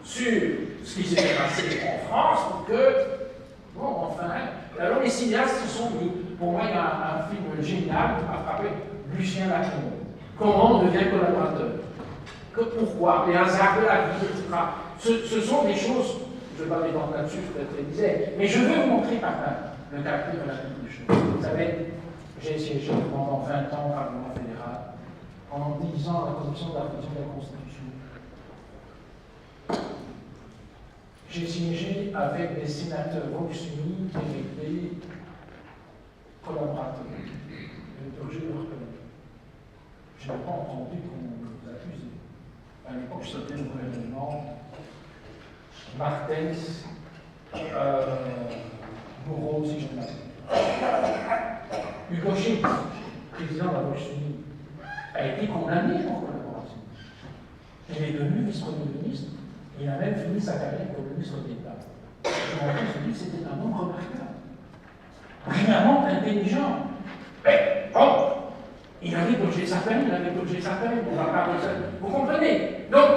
sur ce qui s'était passé en France pour que, bon, enfin, alors les cinéastes se sont mis. Pour moi, il y a un film génial à frapper, Lucien Lacombe. Comment on devient collaborateur? Pourquoi? Les hasards de la vie, etc. Ce sont des choses, je ne vais pas m'étendre là-dessus, je peut-être disais, mais je veux vous montrer par là le caractère de la vie des choses. Vous savez, j'ai siégé pendant 20 ans au Parlement fédéral, en 10 ans à la commission de la révision de la Constitution. J'ai siégé avec des sénateurs Volksuni électés collaborateurs. Donc je le reconnais. Je n'ai pas entendu qu'on nous accuse. À l'époque, c'était le gouvernement Martens, Moreau, si je ne m'abuse. Hugo Schick, président de la Volksuni, a été condamné pour collaboration. Il est devenu vice-premier ministre. Il a même fini sa carrière comme ministre d'État. Je me rappelle que c'était un homme remarquable, brillamment intelligent. Mais bon, Il avait coaché sa peine, on va pas de ça. Vous comprenez? Donc,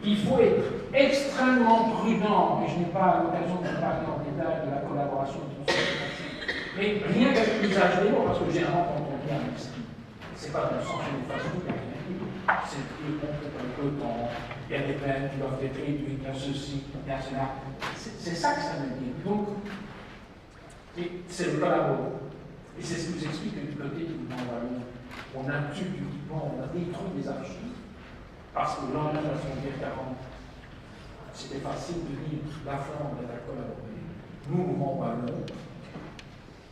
il faut être extrêmement prudent, et je n'ai pas l'occasion de parler en détail de la collaboration de tout ça. Mais rien qu'avec l'usage des mots, parce que généralement, quand on dit amnistie, c'est pas dans le sens d'une façon de rien. C'est plus quand il y a des peines qui doivent être réduites, il y a ceci, il y a cela. C'est ça que ça veut dire. Donc, c'est le collabo. Et c'est ce qui nous explique que du côté du mouvement wallon, on a tué du mouvement, on a détruit des archives. Parce que le lendemain de la Seconde Guerre 40, c'était facile de dire la Flandre a collaboré. Nous, mouvement wallon,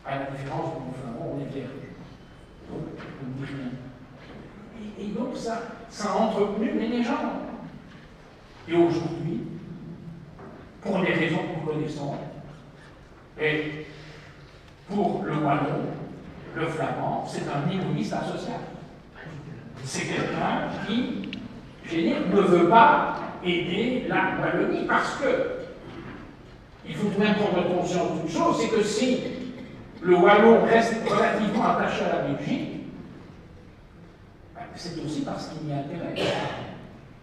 à la différence du mouvement flamand, on est vierge. Donc, on ne dit rien. Et donc, ça a entretenu les légendes. Et aujourd'hui, pour des raisons que nous connaissons, et pour le wallon, le flamand, c'est un égoïste asocial. C'est quelqu'un qui, je veux dire, ne veut pas aider la Wallonie parce que il faut tout de même prendre conscience d'une chose, c'est que si le wallon reste relativement attaché à la Belgique, c'est aussi parce qu'il y a intérêt,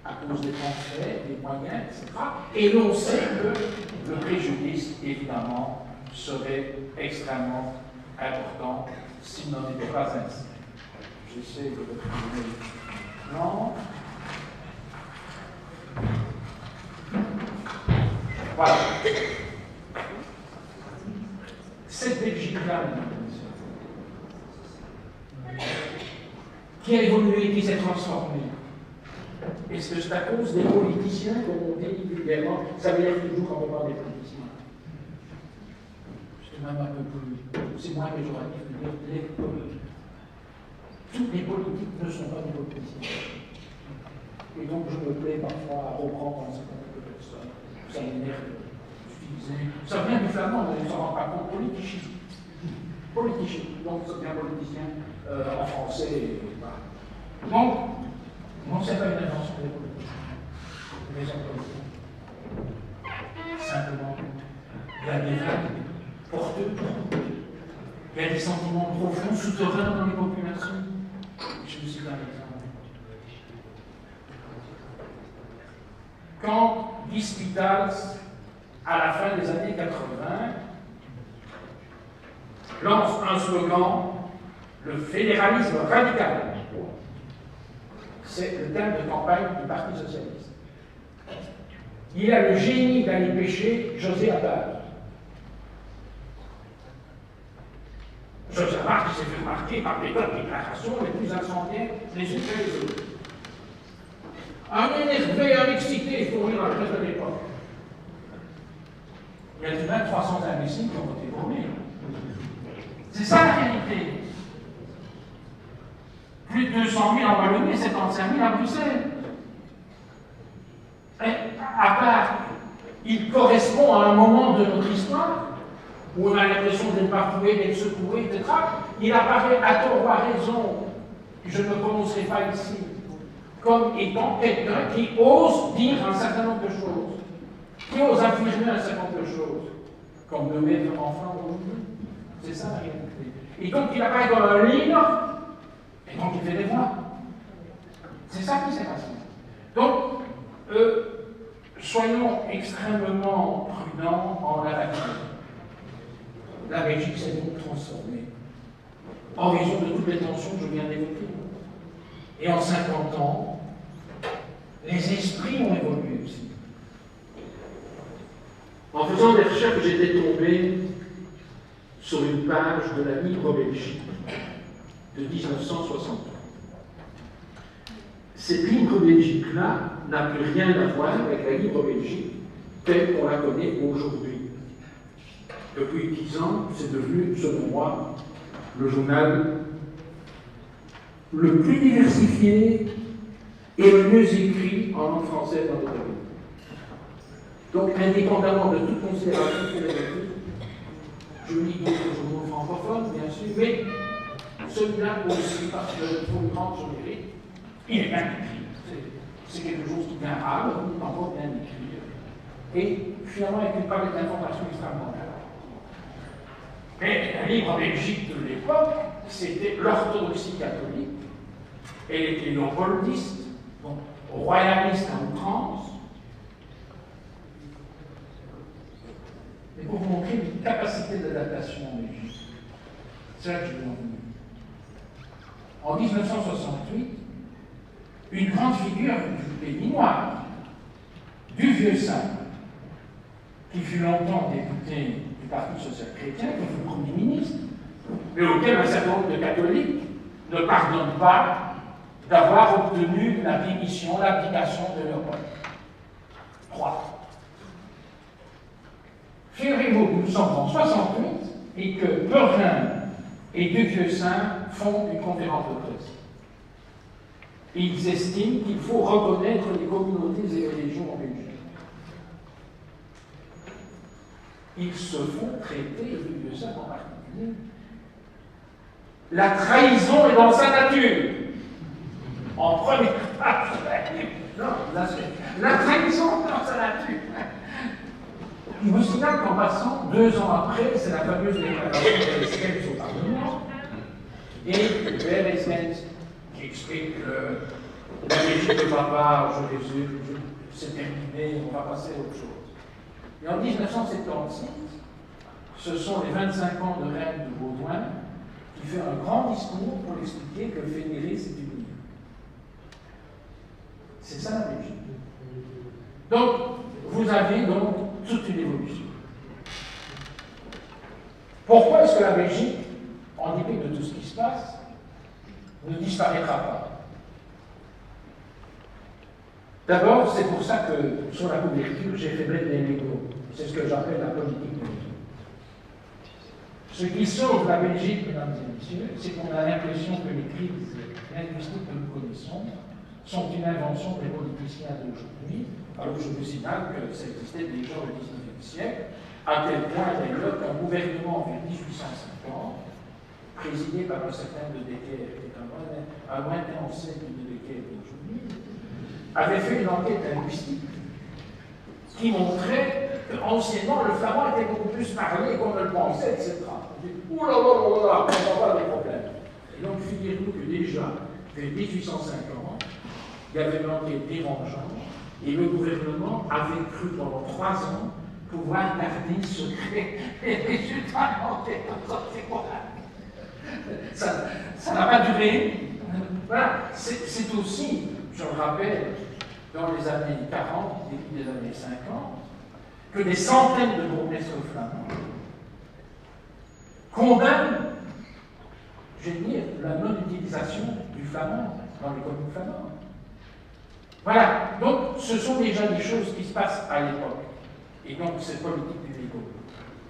à cause des transferts, des moyens, etc. Et l'on sait que le préjudice, évidemment, serait extrêmement important s'il n'en était pas ainsi. J'essaie de le trouver. Non. Voilà. Cette Belgique-là, qui a évolué, qui s'est transformée, est-ce que c'est à cause des politiciens, comme on dit vulgairement? Ça m'énerve toujours quand on parle des politiciens. C'est même un peu plus. C'est moins péjoratif de dire les politiques. Tous les politiques ne sont pas des politiciens. Et donc je me plais parfois à reprendre un certain nombre de personnes. Ça m'énerve d'utiliser. Ça vient du flamand, mais on ne s'en rend pas compte. Politicien. Politicien. Donc ça devient politicien en français. Voilà. Donc, non, ce n'est pas une invention des politiciens. Les hommes politiques. Simplement, il y a des vagues porteuses. Il y a des sentiments profonds, souterrains dans les populations. Je vous cite un exemple. Quand Guy Spitals, à la fin des années 80, lance un slogan, le fédéralisme radical. C'est le thème de campagne du Parti socialiste. Il a le génie d'aller pêcher José Appert. José Appert qui s'est fait remarquer par des déclarations les plus incendiaires les unes que les autres. Un énervé, un excité, il faut lire la presse de l'époque. Il y a tout de même 300 imbéciles qui ont voté pour lui. C'est ça la réalité. Plus de 200 000 en Wallonie et 75 000 à Bruxelles. Et à part, il correspond à un moment de notre histoire où on a l'impression d'être bafoué, d'être secoué, etc. Il apparaît à tort ou à raison, je ne me prononcerai pas ici, comme étant quelqu'un qui ose dire un certain nombre de choses, qui ose affirmer un certain nombre de choses, comme le maître enfant aujourd'hui. C'est ça la réalité. Et donc il apparaît comme un livre, et donc il fait des voix. C'est ça qui s'est passé. Donc, soyons extrêmement prudents en la matière. La Belgique s'est donc transformée en raison de toutes les tensions que je viens d'évoquer. Et en 50 ans, les esprits ont évolué aussi. En faisant des recherches, j'étais tombé sur une page de la Libre Belgique de 1963. Cette Libre Belgique-là n'a plus rien à voir avec la Libre Belgique telle qu'on la connaît aujourd'hui. Depuis 10 ans, c'est devenu, selon moi, le journal le plus diversifié et le mieux écrit en langue française dans notre pays. Donc, indépendamment de toute considération philosophique, je lis d'autres journaux francophones, bien sûr, mais celui-là aussi, parce que je trouve une grande mérite, il est bien écrit. C'est quelque chose qui vient rare, mais encore bien écrit. Et finalement, avec une palette d'informations extrêmement claire. Mais la Libre Belgique de l'époque c'était l'orthodoxie catholique. Elle était léopoldiste, donc royaliste à outrance. Et pour vous montrer une capacité d'adaptation en Égypte, c'est là que je veux en venir. En 1968, une grande figure du pays noir, du vieux saint, qui fut longtemps député du Parti social-chrétien, qui fut Premier ministre, mais auquel un certain nombre de catholiques ne pardonnent pas d'avoir obtenu la démission, l'abdication de leur peuple. 3. Figurez-vous que nous sommes en 68 et que Perrin et Duvieux-Saint font une conférence de presse. Ils estiment qu'il faut reconnaître les communautés et les religions en Belgique. Ils se font traiter, et Duvieux-Saint en particulier. La trahison est dans sa nature. En première page, non, la trahison est dans sa nature. Il vous signale qu'en passant, 2 ans après, c'est la fameuse déclaration de Esquens au Parlement, et le Esquens qui explique que la Belgique ne va pas, je résume, c'est terminé, on va passer à autre chose. Et en 1976, ce sont les 25 ans de règne de Baudouin qui fait un grand discours pour expliquer que fédérer, c'est unir. C'est ça la Belgique. Donc, vous avez donc toute une évolution. Pourquoi est-ce que la Belgique, en dépit de tout ce qui se passe, ne disparaîtra pas? D'abord, c'est pour ça que sur la couverture, j'ai fait mettre des Legos. C'est ce que j'appelle la politique de l'État. Ce qui sauve la Belgique, mesdames et messieurs, c'est qu'on a l'impression que les crises linguistiques que nous connaissons sont une invention des politiciens d'aujourd'hui. Alors je vous signale que ça existait déjà au XIXe siècle, à tel point d'ailleurs qu'un gouvernement vers 1850, présidé par un certain De Decker, qui est un lointain ancêtre de De Decker d'aujourd'hui, avait fait une enquête linguistique qui montrait qu'anciennement le flamand était beaucoup plus parlé qu'on ne le pensait, etc. Ouh là là là là, on va pas des problèmes. Et donc figurez-vous que déjà, vers 1850, il y avait une enquête dérangeante et le gouvernement avait cru pendant 3 ans pouvoir garder secret les résultats de l'enquête. Ça n'a pas duré. Voilà, c'est aussi, je le rappelle, dans les années 40, début des années 50, que des centaines de bourgmestres flamands condamnent, je vais dire, la non-utilisation du flamand dans les communes flamandes. Voilà, donc ce sont déjà des choses qui se passent à l'époque. Et donc cette politique du Lego,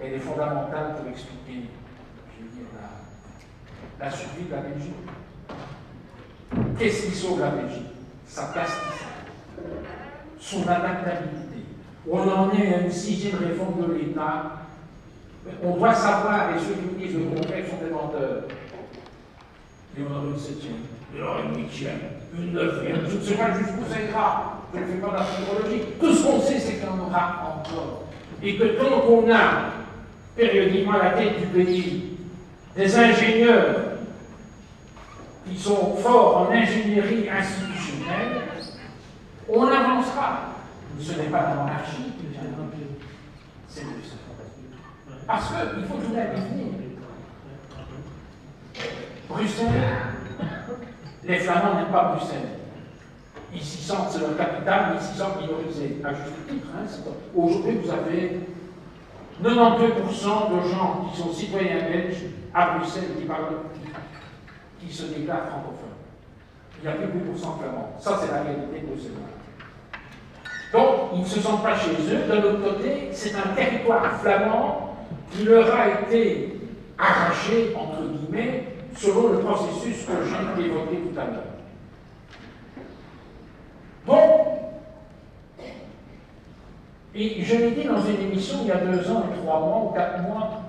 elle est fondamentale pour expliquer, je veux dire, la survie de la Belgique. Qu'est-ce qui sauve la Belgique? Sa plasticité, son adaptabilité. On en est à une 6e réforme de l'État. On doit savoir, et ceux qui nous disent le contraire sont des menteurs. Et on aura une 7e, et on aura une 8e, une 9e, je ne sais pas jusqu'où ça ira. Je ne fais pas d'astrologie. Tout ce qu'on sait, c'est qu'il y en aura encore. Et que tant qu'on a périodiquement à la tête du pays des ingénieurs qui sont forts en ingénierie institutionnelle, on avancera. Ce n'est pas la monarchie qui vient d'empêcher. C'est le seul. Parce qu'il faut tout la définir. Bruxelles, les Flamands n'aiment pas Bruxelles. Ils s'y sentent, c'est leur capitale, mais ils s'y sentent minorisés, à juste titre. Hein, aujourd'hui, vous avez 92% de gens qui sont citoyens belges à Bruxelles qui se déclarent francophones. Il n'y a plus que 8% flamands. Ça, c'est la réalité bruxelloise. Donc, ils ne se sentent pas chez eux. De l'autre côté, c'est un territoire flamand qui leur a été arraché, entre guillemets, selon le processus que j'ai évoqué tout à l'heure. Bon, et je l'ai dit dans une émission il y a 2 ans et 3 mois ou 4 mois,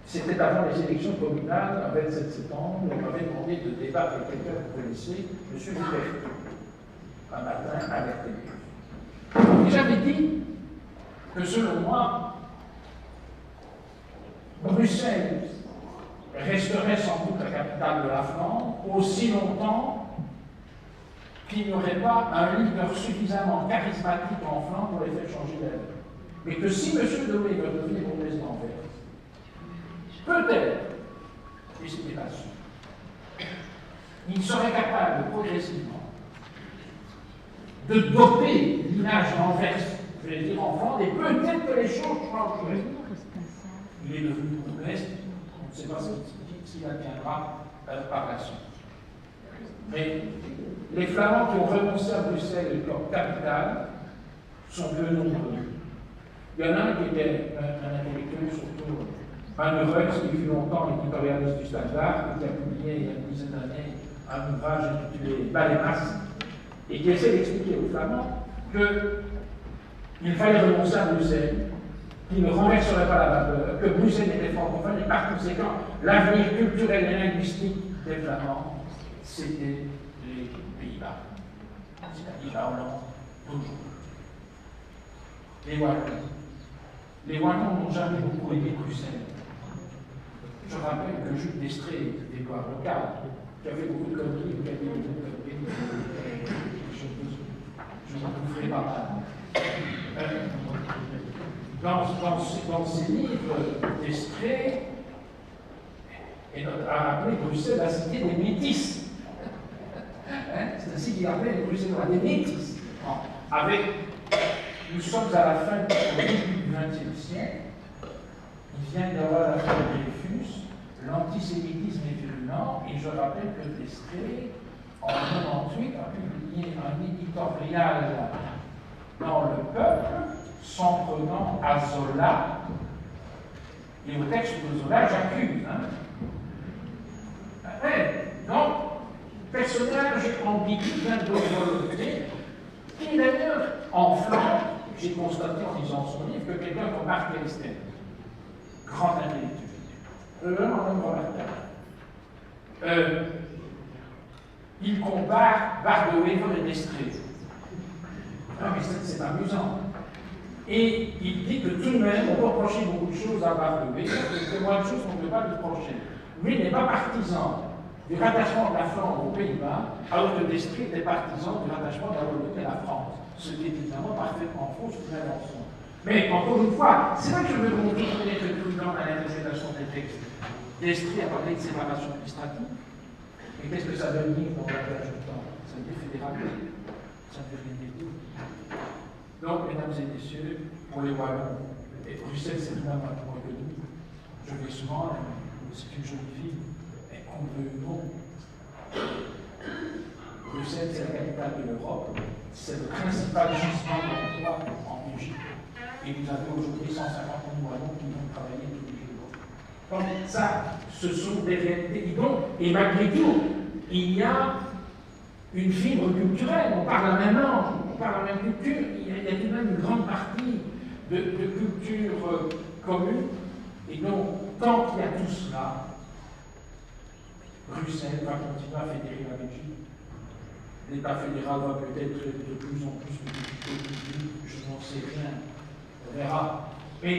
c'était avant les élections communales, le 27 septembre, on m'avait demandé de débattre avec quelqu'un que vous connaissez, M. Duperton, un matin à l'RTB. Et j'avais dit que selon moi, Bruxelles resterait sans doute la capitale de la Flandre aussi longtemps qu'il n'y aurait pas un leader suffisamment charismatique en Flandre pour les faire changer d'avis. Mais que si M. Domé veut devenir président vert, peut-être, et ce n'est pas sûr, il serait capable de progressivement de doper l'image d'Anvers, je vais dire en Flandre, et peut-être que les choses changeraient. Il est devenu bourgmestre, on ne sait pas s'il adviendra par la suite. Mais les Flamands qui ont renoncé à Bruxelles comme capitale sont peu nombreux. Il y en a un qui était un intellectuel, surtout malheureux, qui fut longtemps l'éditorialiste du Standard, et qui a publié il y a une dizaine d'années un ouvrage intitulé Balémas, et qui essaie d'expliquer aux Flamands qu'il fallait renoncer à Bruxelles, qu'il ne renverserait pas la vapeur, que Bruxelles était francophone, et par conséquent, l'avenir culturel et linguistique des Flamands, c'était les Pays-Bas, c'est-à-dire la Hollande, toujours. Les Wallons. Les Wallons n'ont jamais beaucoup aimé Bruxelles. Je rappelle que Jules Destrée, des lois locales, qui avait beaucoup de conneries, qui avait beaucoup de conneries, je vous ferai pas mal. Dans ses livres, Destrée a appelé Bruxelles la cité des métis. C'est ainsi qu'il appelait Bruxelles des métis. Nous sommes à la fin du début du XXe siècle. Il vient d'avoir la fin de Dreyfus. L'antisémitisme est virulent. Et je rappelle que Destrée, en 1998, a publié un éditorial dans Le Peuple, s'en prenant à Zola. Et au texte de Zola, j'accuse. Donc, personnage ambigu plein de volonté, qui d'ailleurs, en Flandre, j'ai constaté en lisant son livre que quelqu'un comme Marc Elsten, grand intellectuel, vraiment un homme remarquable, il compare Bardewever et Destrée. Ah, mais c'est amusant. Et il dit que tout de même, on peut reprocher beaucoup de choses à Bardewever, et moins de choses qu'on ne peut pas lui reprocher. Lui n'est pas partisan du rattachement de la Flandre aux Pays-Bas, alors que Destrée était partisan du rattachement de la Wallonie à la France, ce qui est évidemment parfaitement faux, c'est une invention. Mais encore une fois, c'est là que je veux montrer qu'il faut être prudent dans l'interprétation des textes. Destrée a parlé de séparation administrative, et qu'est-ce que ça veut dire dans la plage du temps? Ça veut dire fédéralité, ça veut rien dire. Donc, mesdames et messieurs, pour les Wallons, et Bruxelles c'est tout un point que nous, je vais souvent, c'est une jolie ville, mais qu'on veut non. Bruxelles, c'est la capitale de l'Europe, c'est le principal gisement d'emploi en Belgique. Et vous avez aujourd'hui 150 000 Wallons qui vont travailler tous les jours. Donc ça, ce sont des réalités. Et malgré tout, il y a une fibre culturelle, on parle la même langue, on parle la même culture, il y a tout de même une grande partie de culture commune. Et donc, tant qu'il y a tout cela, Bruxelles va continuer à fédérer la Belgique. L'État fédéral va peut-être de plus en plus petit, je n'en sais rien, on verra. Mais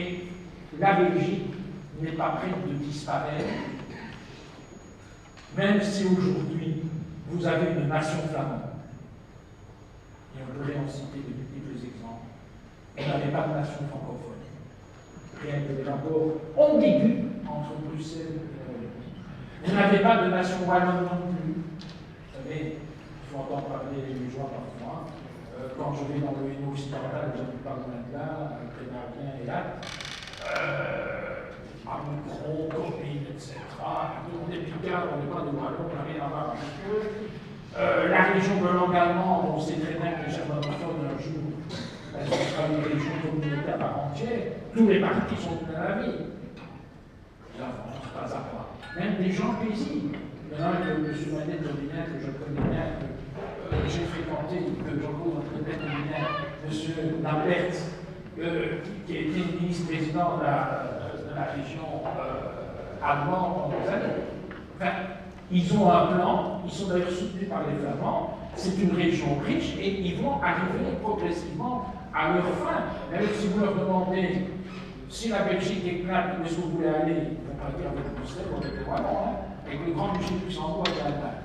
la Belgique n'est pas prête de disparaître, même si aujourd'hui vous avez une nation flamande. Et on pourrait en citer de multiples exemples. On n'avait pas de nation francophone. Rien que des rapports ambigus entre Bruxelles et la Wallonie. Vous n'avez pas de nation wallonne non plus. Vous savez, il faut entendre parler les joies parfois. Quand je vais dans le Hainaut occidental, j'habite pas loin de là, près d'Arvien et là, à Moucron, Copine, etc. On est Picard, on n'est pas de Wallons, on n'a rien à voir avec eux. La région de langue allemande, on sait très bien que les germanophones, un jour, elles sera une région communautaire à part entière. Tous les partis sont dans la vie. Ils avancent pas à pas. Même des gens paisibles. Il y en a un que M. Manette Jodinien, que je connais bien, que j'ai fréquenté, que Jean-Claude connaît bien, M. Lambert, qui a été ministre-président de la région allemande pendant des années. Enfin, ils ont un plan, ils sont d'ailleurs soutenus par les Flamands, c'est une région riche et ils vont arriver progressivement à leur fin. Même si vous leur demandez si la Belgique éclate, où est-ce que vous voulez aller, ils vont pas dire avec Bruxelles ou avec les Wallons, hein, avec le Grand-Duché de Luxembourg et l'Allemagne.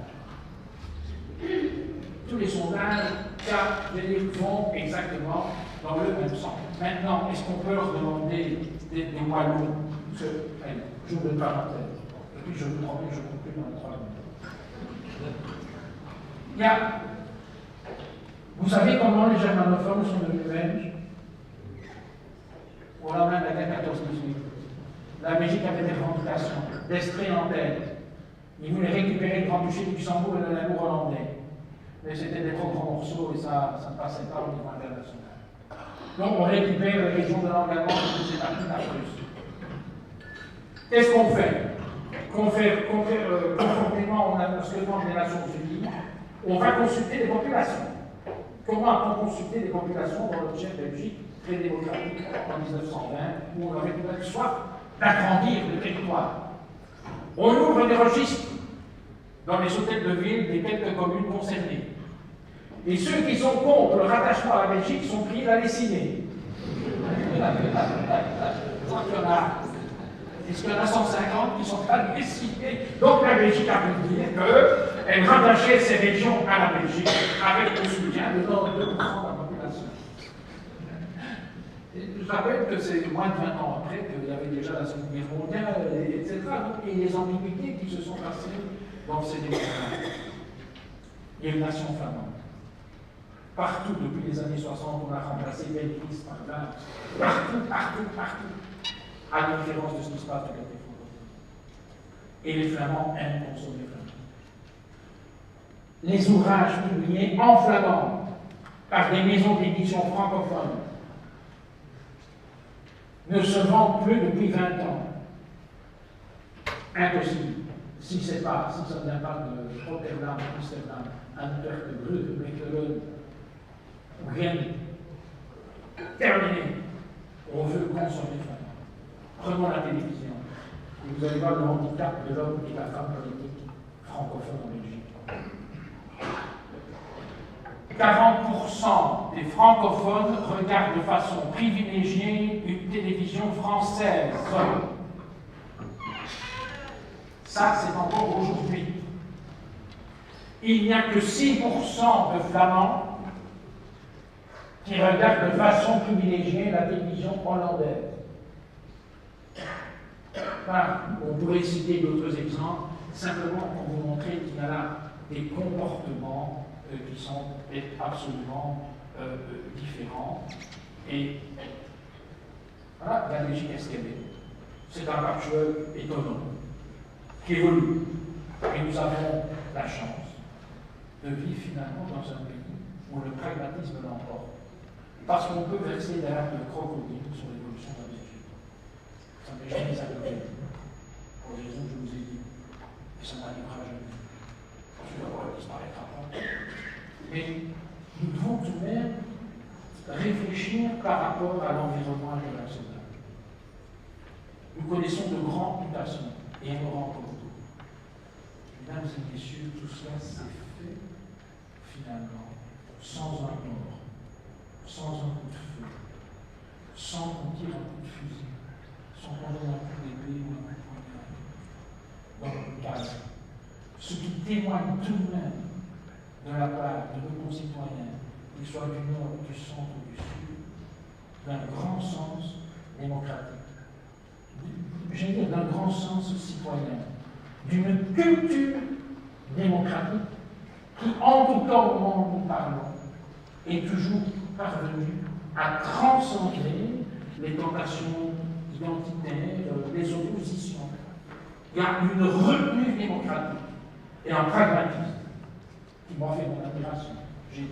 Tous les sondages vont exactement dans le même sens. Maintenant, est-ce qu'on peut leur demander des Wallons, j'ouvre une parenthèse, et puis je vous promets que je conclue dans les 3 minutes. Vous savez comment les germanophones sont devenus belges? Au lendemain de la guerre 14-18. La Belgique avait des revendications, d'Estrée en tête. Ils voulaient récupérer le Grand-Duché de Luxembourg et le Limbourg hollandais. Mais c'était des trop grands morceaux et ça ne passait pas au niveau international. Donc on récupère les régions de l'Angleterre qui faisaient partie de la Prusse. Qu'est-ce qu'on fait? Conformément à ce que demandent les Nations Unies, on va consulter les populations. Comment a-t-on consulté les populations dans l'objet Belgique très démocratique en 1920, où on aurait peut-être soif d'agrandir le territoire? On ouvre des registres dans les hôtels de ville des quelques communes concernées. Et ceux qui sont contre le rattachement à la Belgique sont priés d'aller signer. Puisqu'il y en a 150 qui sont allés signer. Donc la Belgique a pu dire qu'elle rattachait ces régions à la Belgique avec le soutien de 2% de la population. Et je rappelle que c'est moins de 20 ans après qu'il y avait déjà la Seconde Guerre mondiale, etc. Et les ambiguïtés qui se sont passées dans ces débats. Il y a une nation flamande. Partout, depuis les années 60, on a remplacé Belgique par là. Partout. À la différence de ce qui se passe du côté francophone. Et les Flamands aiment consommer flamand. Les ouvrages publiés en flamand par des maisons d'édition francophones ne se vendent plus depuis 20 ans. Impossible. Si ça ne vient pas de Rotterdam, Amsterdam, Antwerpen, Brugge, Mechelen, ou Rennes, terminé. On veut consommer flamand. Prenons la télévision. Et vous allez voir le handicap de l'homme et de la femme politique francophone en Belgique. 40% des francophones regardent de façon privilégiée une télévision française. Ça, c'est encore aujourd'hui. Il n'y a que 6% de Flamands qui regardent de façon privilégiée la télévision hollandaise. Voilà. On pourrait citer d'autres exemples, simplement pour vous montrer qu'il y a là des comportements qui sont absolument différents. Et voilà, la Belgique est ce qu'elle est. C'est un patchwork étonnant qui évolue. Et nous avons la chance de vivre finalement dans un pays où le pragmatisme l'emporte. Parce qu'on peut verser des larmes de crocodile sur l'évolution de la Belgique. Ça ne m'est jamais arrivé. Pour les raisons que je vous ai dit. Et ça n'arrivera jamais. Ensuite, d'abord, elle disparaîtra pas. Mais nous devons tout de même réfléchir par rapport à l'environnement international. Nous connaissons de grandes mutations et il y en aura encore d'autres. Mesdames et messieurs, tout cela s'est fait finalement sans un mort, sans un coup de feu, sans qu'on tire un coup de fusil, sans qu'on donne un coup d'épée ou un coup de poignard. Donc, calme. Ce qui témoigne tout de même de la part de nos concitoyens, qu'ils soient du nord, du centre ou du sud, d'un grand sens démocratique. J'allais dire d'un grand sens citoyen, d'une culture démocratique qui, en tout cas au moment où nous parlons, est toujours parvenue à transcender les tentations identitaires, les oppositions. Il y a une retenue démocratique et un pragmatisme qui m'a fait mon admiration. J'ai